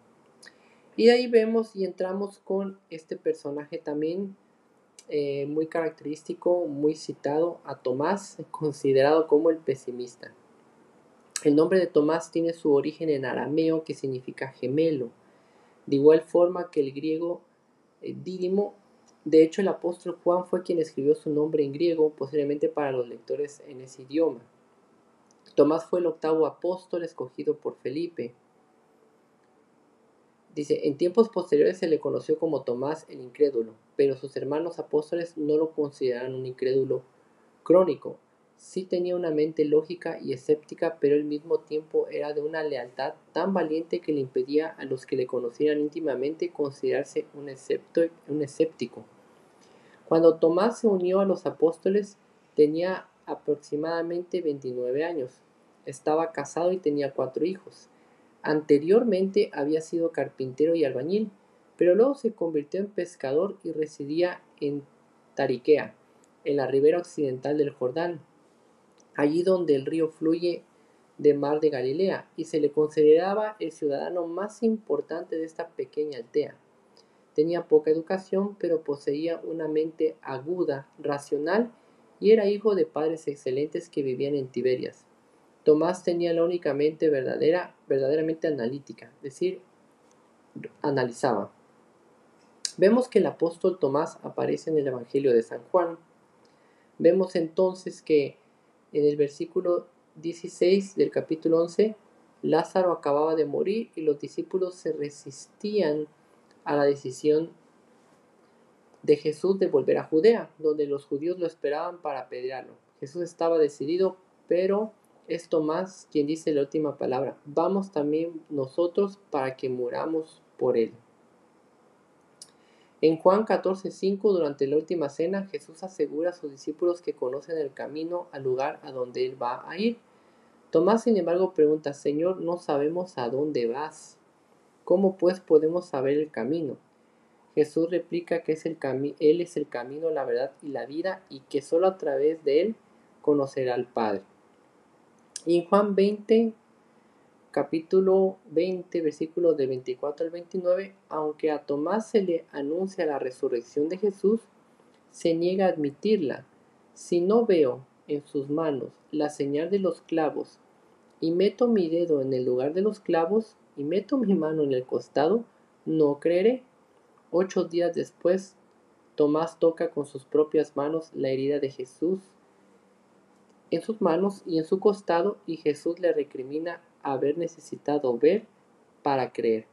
Y de ahí vemos y entramos con este personaje también muy característico, muy citado, a Tomás, considerado como el pesimista. El nombre de Tomás tiene su origen en arameo, que significa gemelo, de igual forma que el griego Dídimo. De hecho, el apóstol Juan fue quien escribió su nombre en griego, posiblemente para los lectores en ese idioma. Tomás fue el octavo apóstol escogido por Felipe. Dice, en tiempos posteriores se le conoció como Tomás el incrédulo, pero sus hermanos apóstoles no lo consideraron un incrédulo crónico. Sí tenía una mente lógica y escéptica, pero al mismo tiempo era de una lealtad tan valiente que le impedía a los que le conocieran íntimamente considerarse un escéptico. Cuando Tomás se unió a los apóstoles, tenía aproximadamente 29 años. Estaba casado y tenía 4 hijos. Anteriormente había sido carpintero y albañil, pero luego se convirtió en pescador y residía en Tariquea, en la ribera occidental del Jordán, allí donde el río fluye de mar de Galilea, y se le consideraba el ciudadano más importante de esta pequeña aldea. Tenía poca educación, pero poseía una mente aguda, racional, y era hijo de padres excelentes que vivían en Tiberias. Tomás tenía la única mente verdaderamente analítica, es decir, analizaba. Vemos que el apóstol Tomás aparece en el Evangelio de San Juan. Vemos entonces que en el versículo 16 del capítulo 11, Lázaro acababa de morir y los discípulos se resistían a la decisión de Jesús de volver a Judea, donde los judíos lo esperaban para apedrearlo. Jesús estaba decidido, pero es Tomás quien dice la última palabra: vamos también nosotros para que muramos por él. En Juan 14:5, durante la última cena, Jesús asegura a sus discípulos que conocen el camino al lugar a donde él va a ir. Tomás, sin embargo, pregunta: Señor, no sabemos a dónde vas. ¿Cómo pues podemos saber el camino? Jesús replica que Él es el camino, la verdad y la vida, y que solo a través de Él conocerá al Padre. Y en Juan 20, capítulo 20, versículos de 24 al 29, aunque a Tomás se le anuncia la resurrección de Jesús, se niega a admitirla. Si no veo en sus manos la señal de los clavos, y meto mi dedo en el lugar de los clavos, y meto mi mano en el costado, no creeré. 8 días después, Tomás toca con sus propias manos la herida de Jesús en sus manos y en su costado, y Jesús le recrimina haber necesitado ver para creer.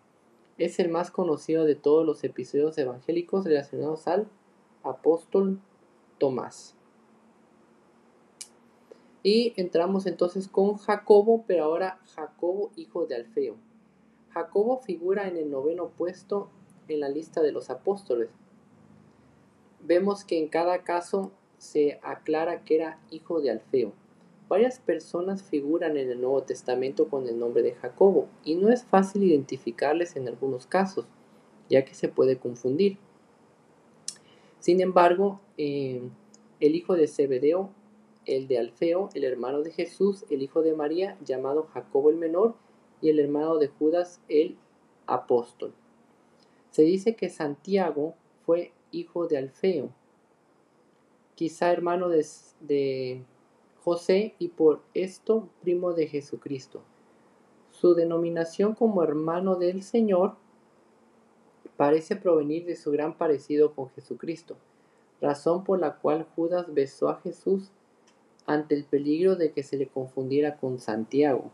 Es el más conocido de todos los episodios evangélicos relacionados al apóstol Tomás. Y entramos entonces con Jacobo, pero ahora Jacobo, hijo de Alfeo. Jacobo figura en el 9º puesto en la lista de los apóstoles. Vemos que en cada caso se aclara que era hijo de Alfeo. Varias personas figuran en el Nuevo Testamento con el nombre de Jacobo, y no es fácil identificarles en algunos casos, ya que se puede confundir. Sin embargo, el hijo de Zebedeo, el de Alfeo, el hermano de Jesús, el hijo de María, llamado Jacobo el menor, y el hermano de Judas el apóstol. Se dice que Santiago fue hijo de Alfeo, quizá hermano de José, y por esto primo de Jesucristo. Su denominación como hermano del Señor parece provenir de su gran parecido con Jesucristo, razón por la cual Judas besó a Jesús ante el peligro de que se le confundiera con Santiago.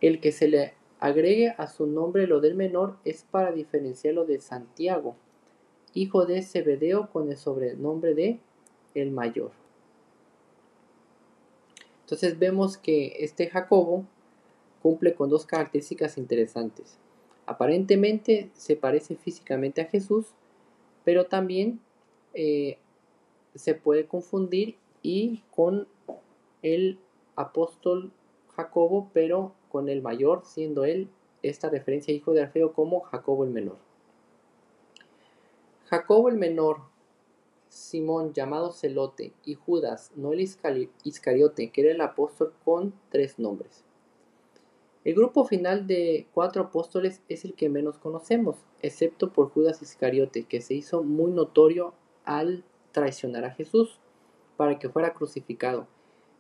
El que se le agregue a su nombre lo del menor es para diferenciarlo de Santiago, hijo de Zebedeo, con el sobrenombre de el mayor. Entonces vemos que este Jacobo cumple con dos características interesantes. Aparentemente se parece físicamente a Jesús, pero también se puede confundir y con el apóstol Jacobo, pero con el mayor, siendo él esta referencia hijo de Alfeo como Jacobo el menor. Jacobo el menor, Simón llamado Celote y Judas, no el Iscariote, que era el apóstol con 3 nombres. El grupo final de 4 apóstoles es el que menos conocemos, excepto por Judas Iscariote, que se hizo muy notorio al traicionar a Jesús para que fuera crucificado.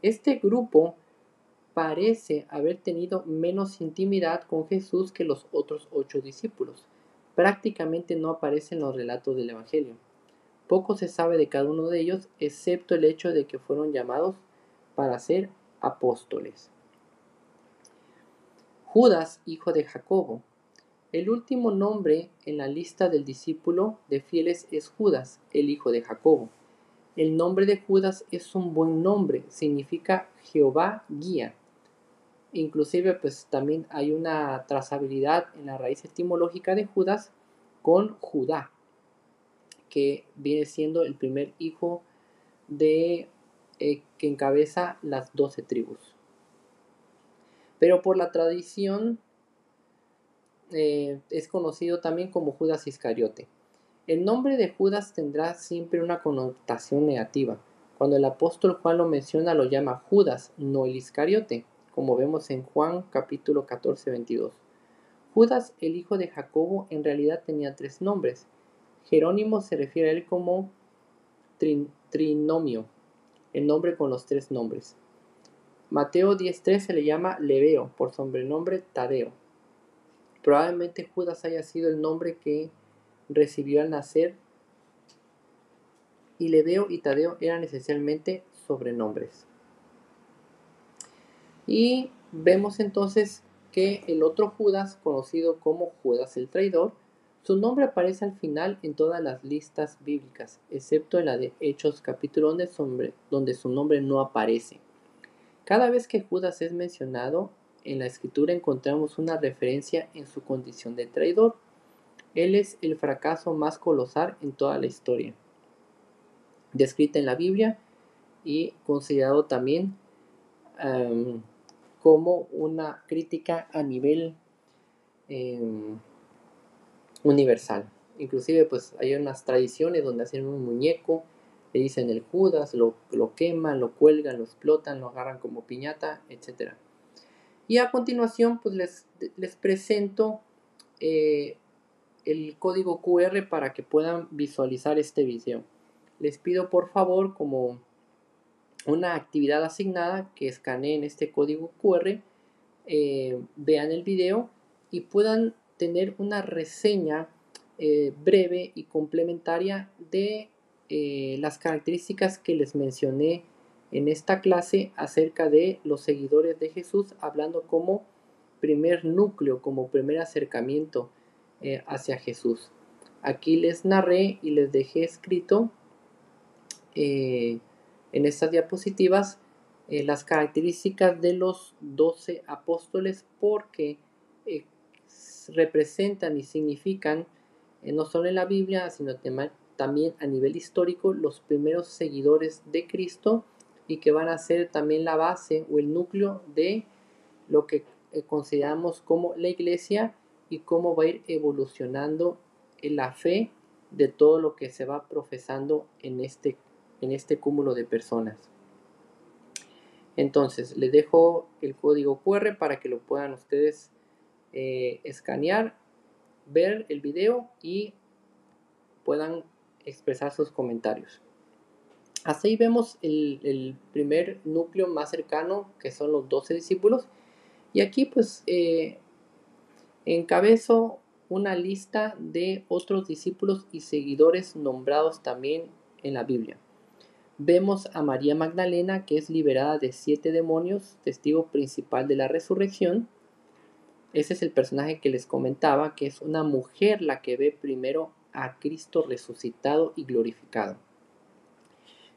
Este grupo parece haber tenido menos intimidad con Jesús que los otros 8 discípulos. Prácticamente no aparece en los relatos del Evangelio. Poco se sabe de cada uno de ellos, excepto el hecho de que fueron llamados para ser apóstoles. Judas, hijo de Jacobo. El último nombre en la lista del discípulo de fieles es Judas, el hijo de Jacobo. El nombre de Judas es un buen nombre, significa Jehová guía. Inclusive pues también hay una trazabilidad en la raíz etimológica de Judas con Judá, que viene siendo el primer hijo de que encabeza las 12 tribus. Pero por la tradición es conocido también como Judas Iscariote. El nombre de Judas tendrá siempre una connotación negativa. Cuando el apóstol Juan lo menciona, lo llama Judas, no el Iscariote, como vemos en Juan capítulo 14, 22. Judas, el hijo de Jacobo, en realidad tenía 3 nombres. Jerónimo se refiere a él como trinomio, el nombre con los 3 nombres. Mateo 10.3 se le llama Lebeo, por sobrenombre Tadeo. Probablemente Judas haya sido el nombre que recibió al nacer, y Lebeo y Tadeo eran esencialmente sobrenombres. Y vemos entonces que el otro Judas, conocido como Judas el traidor, su nombre aparece al final en todas las listas bíblicas, excepto en la de Hechos capítulo 11, donde su nombre no aparece. Cada vez que Judas es mencionado en la escritura encontramos una referencia en su condición de traidor. Él es el fracaso más colosal en toda la historia, descrita en la Biblia y considerado también como una crítica a nivel universal. Inclusive pues hay unas tradiciones donde hacen un muñeco, le dicen el Judas, lo queman, lo cuelgan, lo explotan, lo agarran como piñata, etc. Y a continuación pues les presento el código QR para que puedan visualizar este video. Les pido por favor, como una actividad asignada, que escaneen este código QR, vean el video y puedan tener una reseña breve y complementaria de las características que les mencioné en esta clase acerca de los seguidores de Jesús, hablando como primer núcleo, como primer acercamiento hacia Jesús. Aquí les narré y les dejé escrito en estas diapositivas las características de los 12 apóstoles, porque representan y significan no solo en la Biblia, sino también a nivel histórico, los primeros seguidores de Cristo, y que van a ser también la base o el núcleo de lo que consideramos como la iglesia, y cómo va a ir evolucionando en la fe de todo lo que se va profesando en este cúmulo de personas. Entonces les dejo el código QR para que lo puedan ustedes escanear, ver el video y puedan expresar sus comentarios. Así vemos el primer núcleo más cercano, que son los 12 discípulos, y aquí pues encabezo una lista de otros discípulos y seguidores nombrados también en la Biblia. Vemos a María Magdalena, que es liberada de 7 demonios, testigo principal de la resurrección. Ese es el personaje que les comentaba, que es una mujer la que ve primero a Cristo resucitado y glorificado.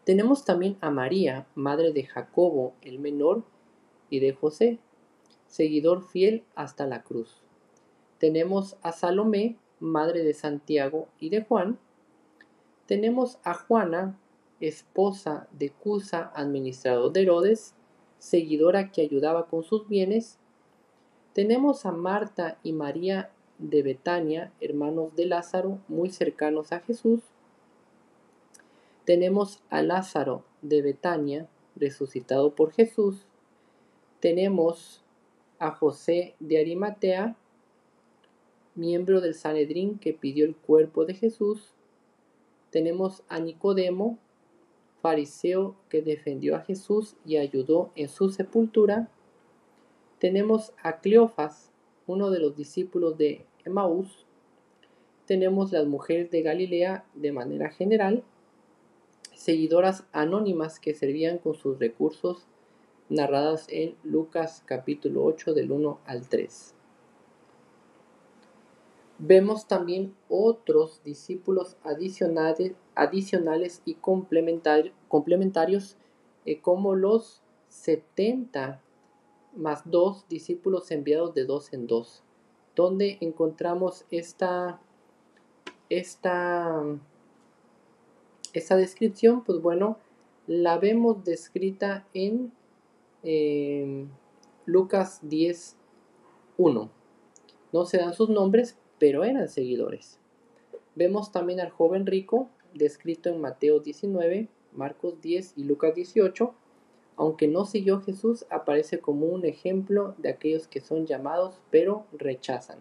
Tenemos también a María, madre de Jacobo el menor y de José, seguidor fiel hasta la cruz. Tenemos a Salomé, madre de Santiago y de Juan. Tenemos a Juana, esposa de Cusa, administrador de Herodes, seguidora que ayudaba con sus bienes. Tenemos a Marta y María de Betania, hermanos de Lázaro, muy cercanos a Jesús. Tenemos a Lázaro de Betania, resucitado por Jesús. Tenemos a José de Arimatea, miembro del Sanedrín que pidió el cuerpo de Jesús. Tenemos a Nicodemo, fariseo que defendió a Jesús y ayudó en su sepultura. Tenemos a Cleofas, uno de los discípulos de Emaús. Tenemos las mujeres de Galilea de manera general, seguidoras anónimas que servían con sus recursos, narradas en Lucas capítulo 8 del 1 al 3. Vemos también otros discípulos adicionales y complementarios como los 70 más 2 discípulos enviados de 2 en 2. ¿Dónde encontramos esta descripción? Pues bueno, la vemos descrita en Lucas 10:1. No se dan sus nombres, pero eran seguidores. Vemos también al joven rico, descrito en Mateo 19, Marcos 10 y Lucas 18. Aunque no siguió a Jesús, aparece como un ejemplo de aquellos que son llamados, pero rechazan.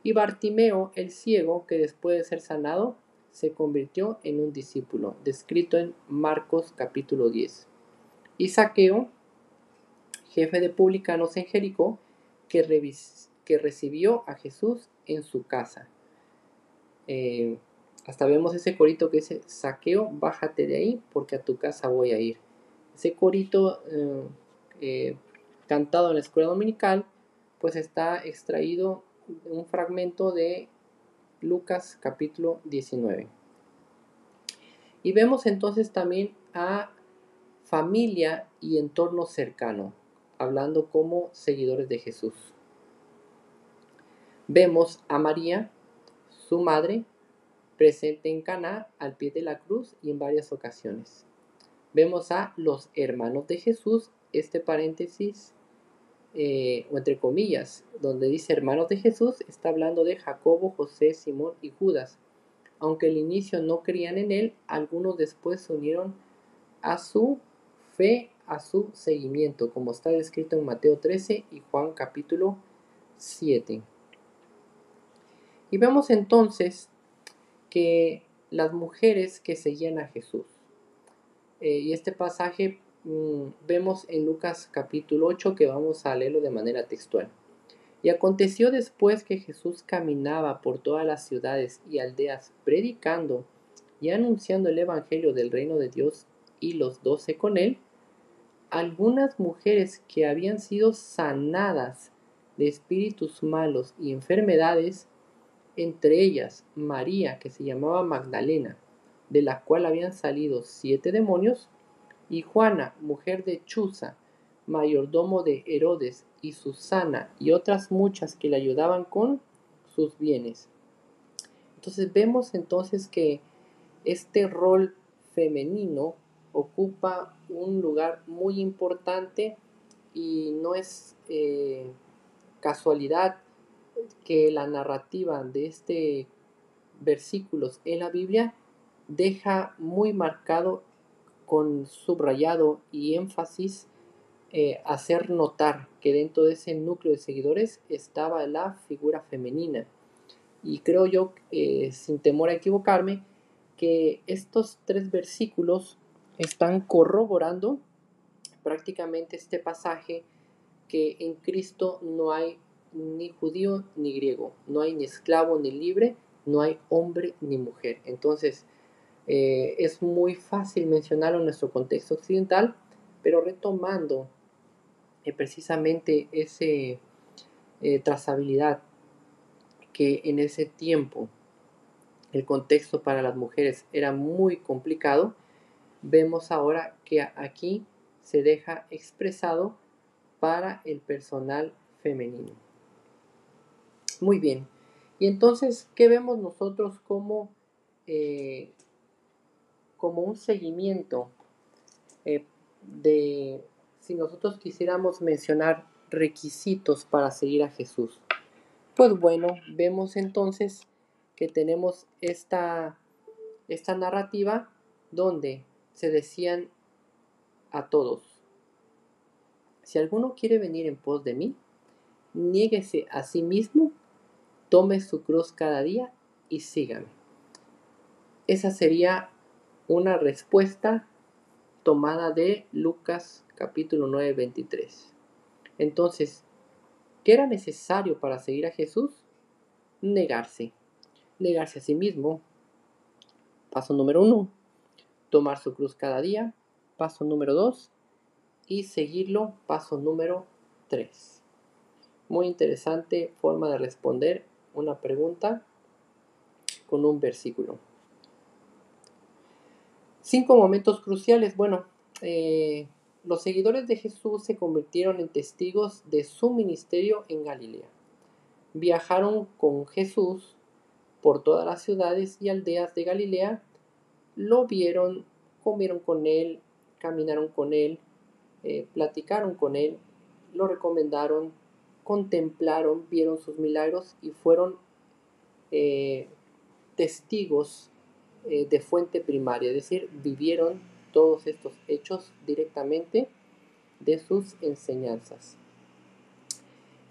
Y Bartimeo, el ciego, que después de ser sanado, se convirtió en un discípulo, descrito en Marcos capítulo 10. Y Zaqueo, jefe de publicanos en Jericó, que recibió a Jesús en su casa. Hasta vemos ese corito que dice: Zaqueo, bájate de ahí porque a tu casa voy a ir. Ese corito cantado en la escuela dominical, pues está extraído un fragmento de Lucas capítulo 19. Y vemos entonces también a familia y entorno cercano, hablando como seguidores de Jesús. Vemos a María, su madre, presente en Caná, al pie de la cruz y en varias ocasiones. Vemos a los hermanos de Jesús, este paréntesis, o entre comillas, donde dice hermanos de Jesús, está hablando de Jacobo, José, Simón y Judas. Aunque al inicio no creían en él, algunos después se unieron a su fe, a su seguimiento, como está descrito en Mateo 13 y Juan capítulo 7. Y vemos entonces que las mujeres que seguían a Jesús, y este pasaje vemos en Lucas capítulo 8, que vamos a leerlo de manera textual. Y aconteció después que Jesús caminaba por todas las ciudades y aldeas, predicando y anunciando el evangelio del reino de Dios, y los 12 con él, algunas mujeres que habían sido sanadas de espíritus malos y enfermedades, entre ellas María, que se llamaba Magdalena, de la cual habían salido 7 demonios, y Juana, mujer de Chuza, mayordomo de Herodes, y Susana, y otras muchas que le ayudaban con sus bienes. Entonces vemos entonces que este rol femenino ocupa un lugar muy importante, y no es casualidad que la narrativa de este versículos en la Biblia deja muy marcado, con subrayado y énfasis, hacer notar que dentro de ese núcleo de seguidores estaba la figura femenina. Y creo yo, sin temor a equivocarme, que estos 3 versículos están corroborando prácticamente este pasaje, que en Cristo no hay ni judío ni griego, no hay ni esclavo ni libre, no hay hombre ni mujer. Entonces, es muy fácil mencionarlo en nuestro contexto occidental, pero retomando precisamente esa trazabilidad, que en ese tiempo el contexto para las mujeres era muy complicado, vemos ahora que aquí se deja expresado para el personal femenino. Muy bien. Y entonces, ¿qué vemos nosotros como un seguimiento si nosotros quisiéramos mencionar requisitos para seguir a Jesús? Pues bueno, vemos entonces que tenemos esta narrativa donde se decían a todos: si alguno quiere venir en pos de mí, niéguese a sí mismo, tome su cruz cada día y sígame. Esa sería una respuesta tomada de Lucas capítulo 9, 23. Entonces, ¿qué era necesario para seguir a Jesús? Negarse. Negarse a sí mismo. Paso número 1. Tomar su cruz cada día. Paso número 2. Y seguirlo. Paso número 3. Muy interesante forma de responder una pregunta con un versículo. 5 momentos cruciales. Bueno, los seguidores de Jesús se convirtieron en testigos de su ministerio en Galilea. Viajaron con Jesús por todas las ciudades y aldeas de Galilea, lo vieron, comieron con él, caminaron con él, platicaron con él, lo recomendaron, contemplaron, vieron sus milagros y fueron testigos de fuente primaria, es decir, vivieron todos estos hechos directamente de sus enseñanzas.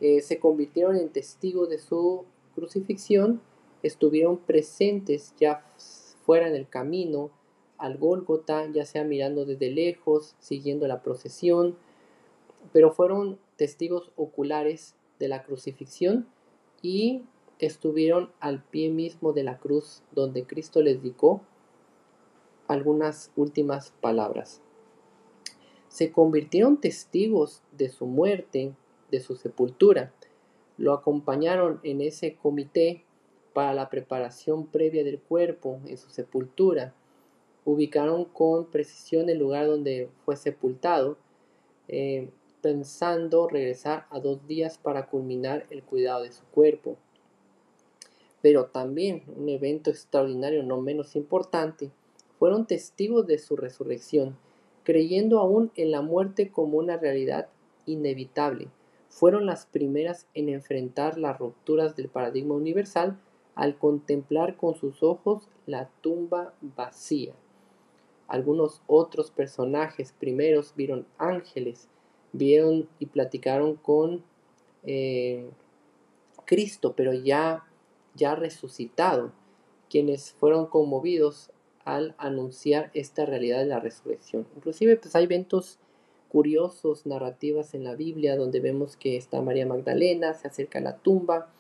Se convirtieron en testigos de su crucifixión, estuvieron presentes ya fuera en el camino al Gólgota, ya sea mirando desde lejos, siguiendo la procesión, pero fueron testigos oculares de la crucifixión y estuvieron al pie mismo de la cruz donde Cristo les dictó algunas últimas palabras. Se convirtieron testigos de su muerte, de su sepultura. Lo acompañaron en ese comité para la preparación previa del cuerpo en su sepultura. Ubicaron con precisión el lugar donde fue sepultado, pensando regresar a 2 días para culminar el cuidado de su cuerpo. Pero también, un evento extraordinario no menos importante, fueron testigos de su resurrección, creyendo aún en la muerte como una realidad inevitable. Fueron las primeras en enfrentar las rupturas del paradigma universal al contemplar con sus ojos la tumba vacía. Algunos otros personajes primeros vieron ángeles, vieron y platicaron con Cristo, pero ya resucitado, quienes fueron conmovidos al anunciar esta realidad de la resurrección. Inclusive pues hay eventos curiosos, narrativas en la Biblia, donde vemos que está María Magdalena, se acerca a la tumba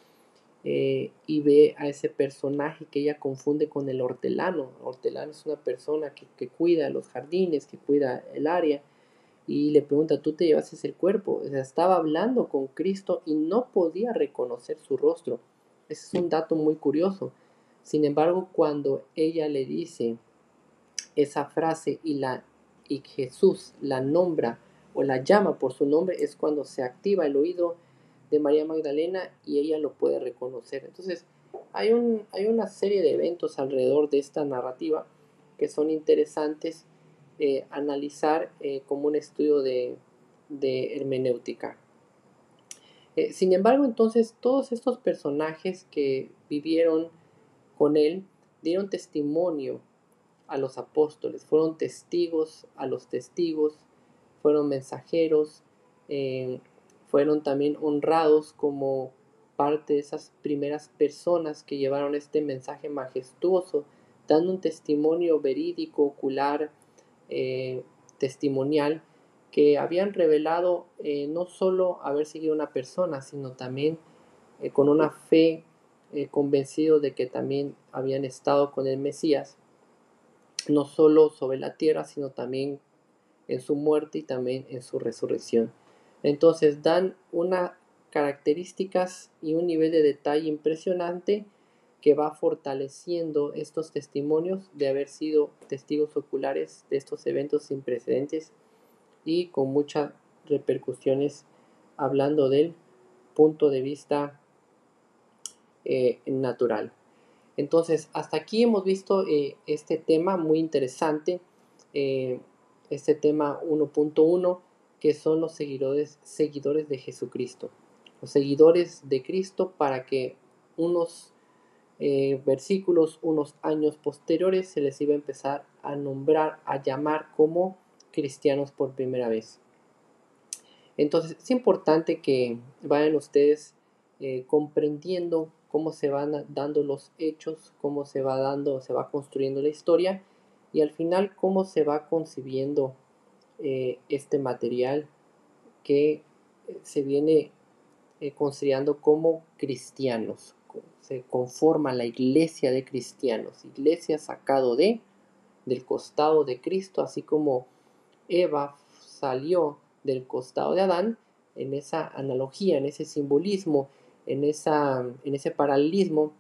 y ve a ese personaje que ella confunde con el hortelano. El hortelano es una persona que cuida los jardines, que cuida el área, y le pregunta: ¿tú te llevaste el cuerpo? O sea, estaba hablando con Cristo y no podía reconocer su rostro. Ese es un dato muy curioso. Sin embargo, cuando ella le dice esa frase y Jesús la nombra o la llama por su nombre, es cuando se activa el oído de María Magdalena y ella lo puede reconocer. Entonces, hay una serie de eventos alrededor de esta narrativa que son interesantes analizar como un estudio de hermenéutica. Sin embargo, entonces, todos estos personajes que vivieron con él dieron testimonio a los apóstoles, fueron testigos a los testigos, fueron mensajeros, fueron también honrados como parte de esas primeras personas que llevaron este mensaje majestuoso, dando un testimonio verídico, ocular, testimonial, que habían revelado no solo haber seguido una persona, sino también con una fe convencido de que también habían estado con el Mesías, no solo sobre la tierra, sino también en su muerte y también en su resurrección. Entonces dan unas características y un nivel de detalle impresionante que va fortaleciendo estos testimonios de haber sido testigos oculares de estos eventos sin precedentes y con muchas repercusiones, hablando del punto de vista natural. Entonces, hasta aquí hemos visto este tema muy interesante, este tema 1.1, que son los seguidores de Jesucristo. los seguidores de Cristo, para que unos versículos, unos años posteriores, se les iba a empezar a nombrar, a llamar como cristianos por primera vez. Entonces es importante que vayan ustedes comprendiendo cómo se van dando los hechos, cómo se va construyendo la historia, y al final cómo se va concibiendo este material que se viene considerando como cristianos. Se conforma la iglesia de cristianos, iglesia sacado del costado de Cristo, así como Eva salió del costado de Adán. En esa analogía, en ese simbolismo, en ese paralelismo,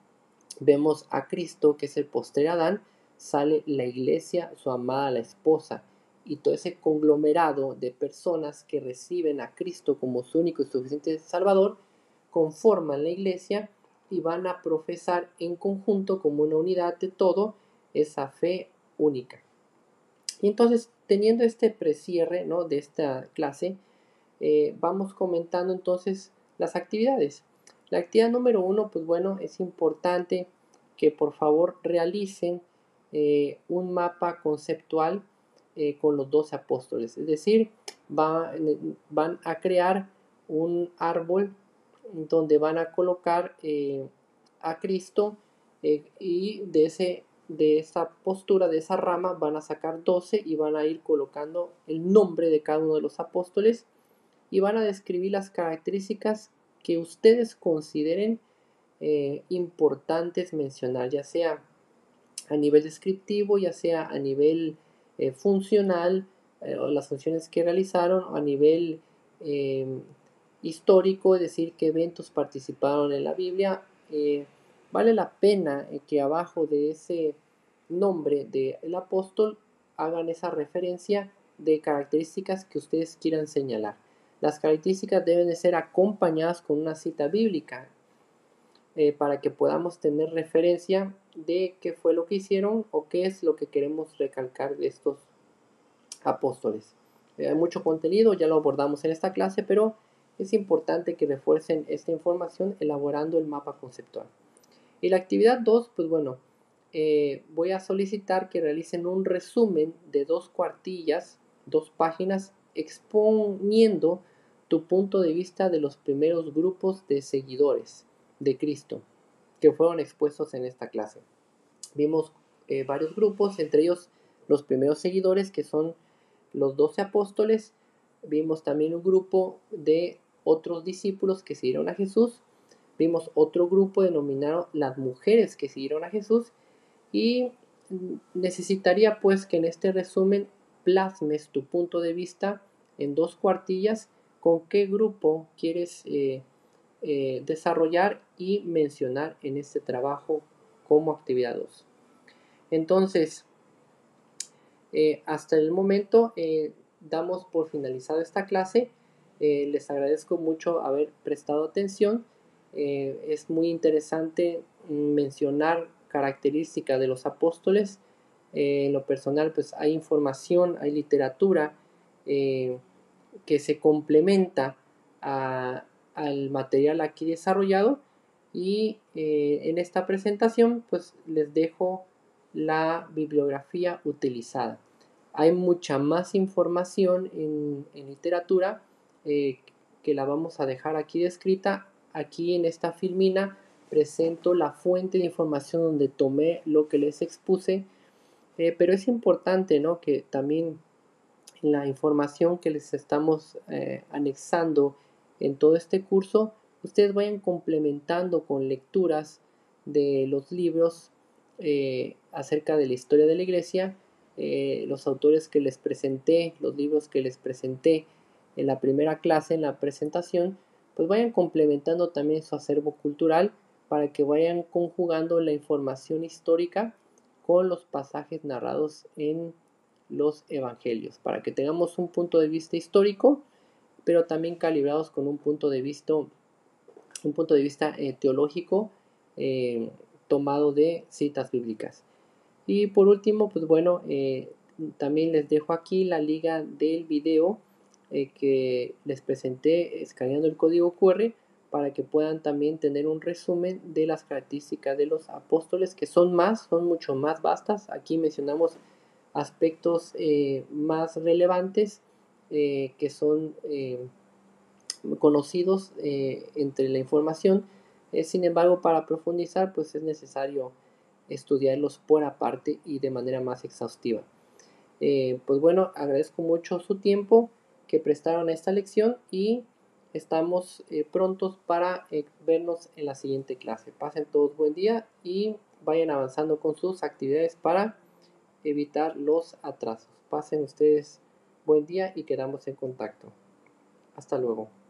vemos a Cristo, que es el posterior Adán, sale la iglesia, su amada, la esposa, y todo ese conglomerado de personas que reciben a Cristo como su único y suficiente Salvador, conforman la iglesia y van a profesar en conjunto, como una unidad de todo, esa fe única. Y entonces, teniendo este precierre, ¿no?, de esta clase, vamos comentando entonces las actividades. La actividad número 1, pues bueno, es importante que por favor realicen un mapa conceptual con los 12 apóstoles. Es decir, van a crear un árbol donde van a colocar a Cristo, y de esa postura, de esa rama, van a sacar 12 y van a ir colocando el nombre de cada uno de los apóstoles, y van a describir las características que ustedes consideren importantes mencionar, ya sea a nivel descriptivo, ya sea a nivel funcional, o las funciones que realizaron, o a nivel histórico, es decir, qué eventos participaron en la Biblia. Vale la pena que abajo de ese nombre del apóstol hagan esa referencia de características que ustedes quieran señalar. Las características deben de ser acompañadas con una cita bíblica, para que podamos tener referencia de qué fue lo que hicieron o qué es lo que queremos recalcar de estos apóstoles. Hay mucho contenido, ya lo abordamos en esta clase, pero es importante que refuercen esta información elaborando el mapa conceptual. Y la actividad 2, pues bueno, voy a solicitar que realicen un resumen de 2 cuartillas, 2 páginas, exponiendo tu punto de vista de los primeros grupos de seguidores de Cristo que fueron expuestos en esta clase. Vimos varios grupos, entre ellos los primeros seguidores, que son los 12 apóstoles. Vimos también un grupo de otros discípulos que siguieron a Jesús. Vimos otro grupo denominado las mujeres que siguieron a Jesús. Y necesitaría pues que en este resumen plasmes tu punto de vista en 2 cuartillas, con qué grupo quieres desarrollar y mencionar en este trabajo como actividad 2. Entonces, hasta el momento damos por finalizado esta clase. Les agradezco mucho haber prestado atención. Es muy interesante mencionar características de los apóstoles. En lo personal, pues hay información, hay literatura que se complementa al material aquí desarrollado, y en esta presentación pues les dejo la bibliografía utilizada. Hay mucha más información en literatura que la vamos a dejar aquí descrita. Aquí en esta filmina presento la fuente de información donde tomé lo que les expuse, pero es importante, ¿no?, que también la información que les estamos anexando en todo este curso, ustedes vayan complementando con lecturas de los libros acerca de la historia de la iglesia, los autores que les presenté, los libros que les presenté en la primera clase, en la presentación, pues vayan complementando también su acervo cultural, para que vayan conjugando la información histórica con los pasajes narrados en los evangelios, para que tengamos un punto de vista histórico, pero también calibrados con un punto de vista teológico, tomado de citas bíblicas. Y por último, pues bueno, también les dejo aquí la liga del video que les presenté escaneando el código QR, para que puedan también tener un resumen de las características de los apóstoles, que son mucho más vastas. Aquí mencionamos aspectos más relevantes que son conocidos entre la información. Sin embargo, para profundizar, pues es necesario estudiarlos por aparte y de manera más exhaustiva. Pues bueno, agradezco mucho su tiempo que prestaron a esta lección y estamos prontos para vernos en la siguiente clase. Pasen todos buen día y vayan avanzando con sus actividades para evitar los atrasos. Pasen ustedes buen día y quedamos en contacto. Hasta luego.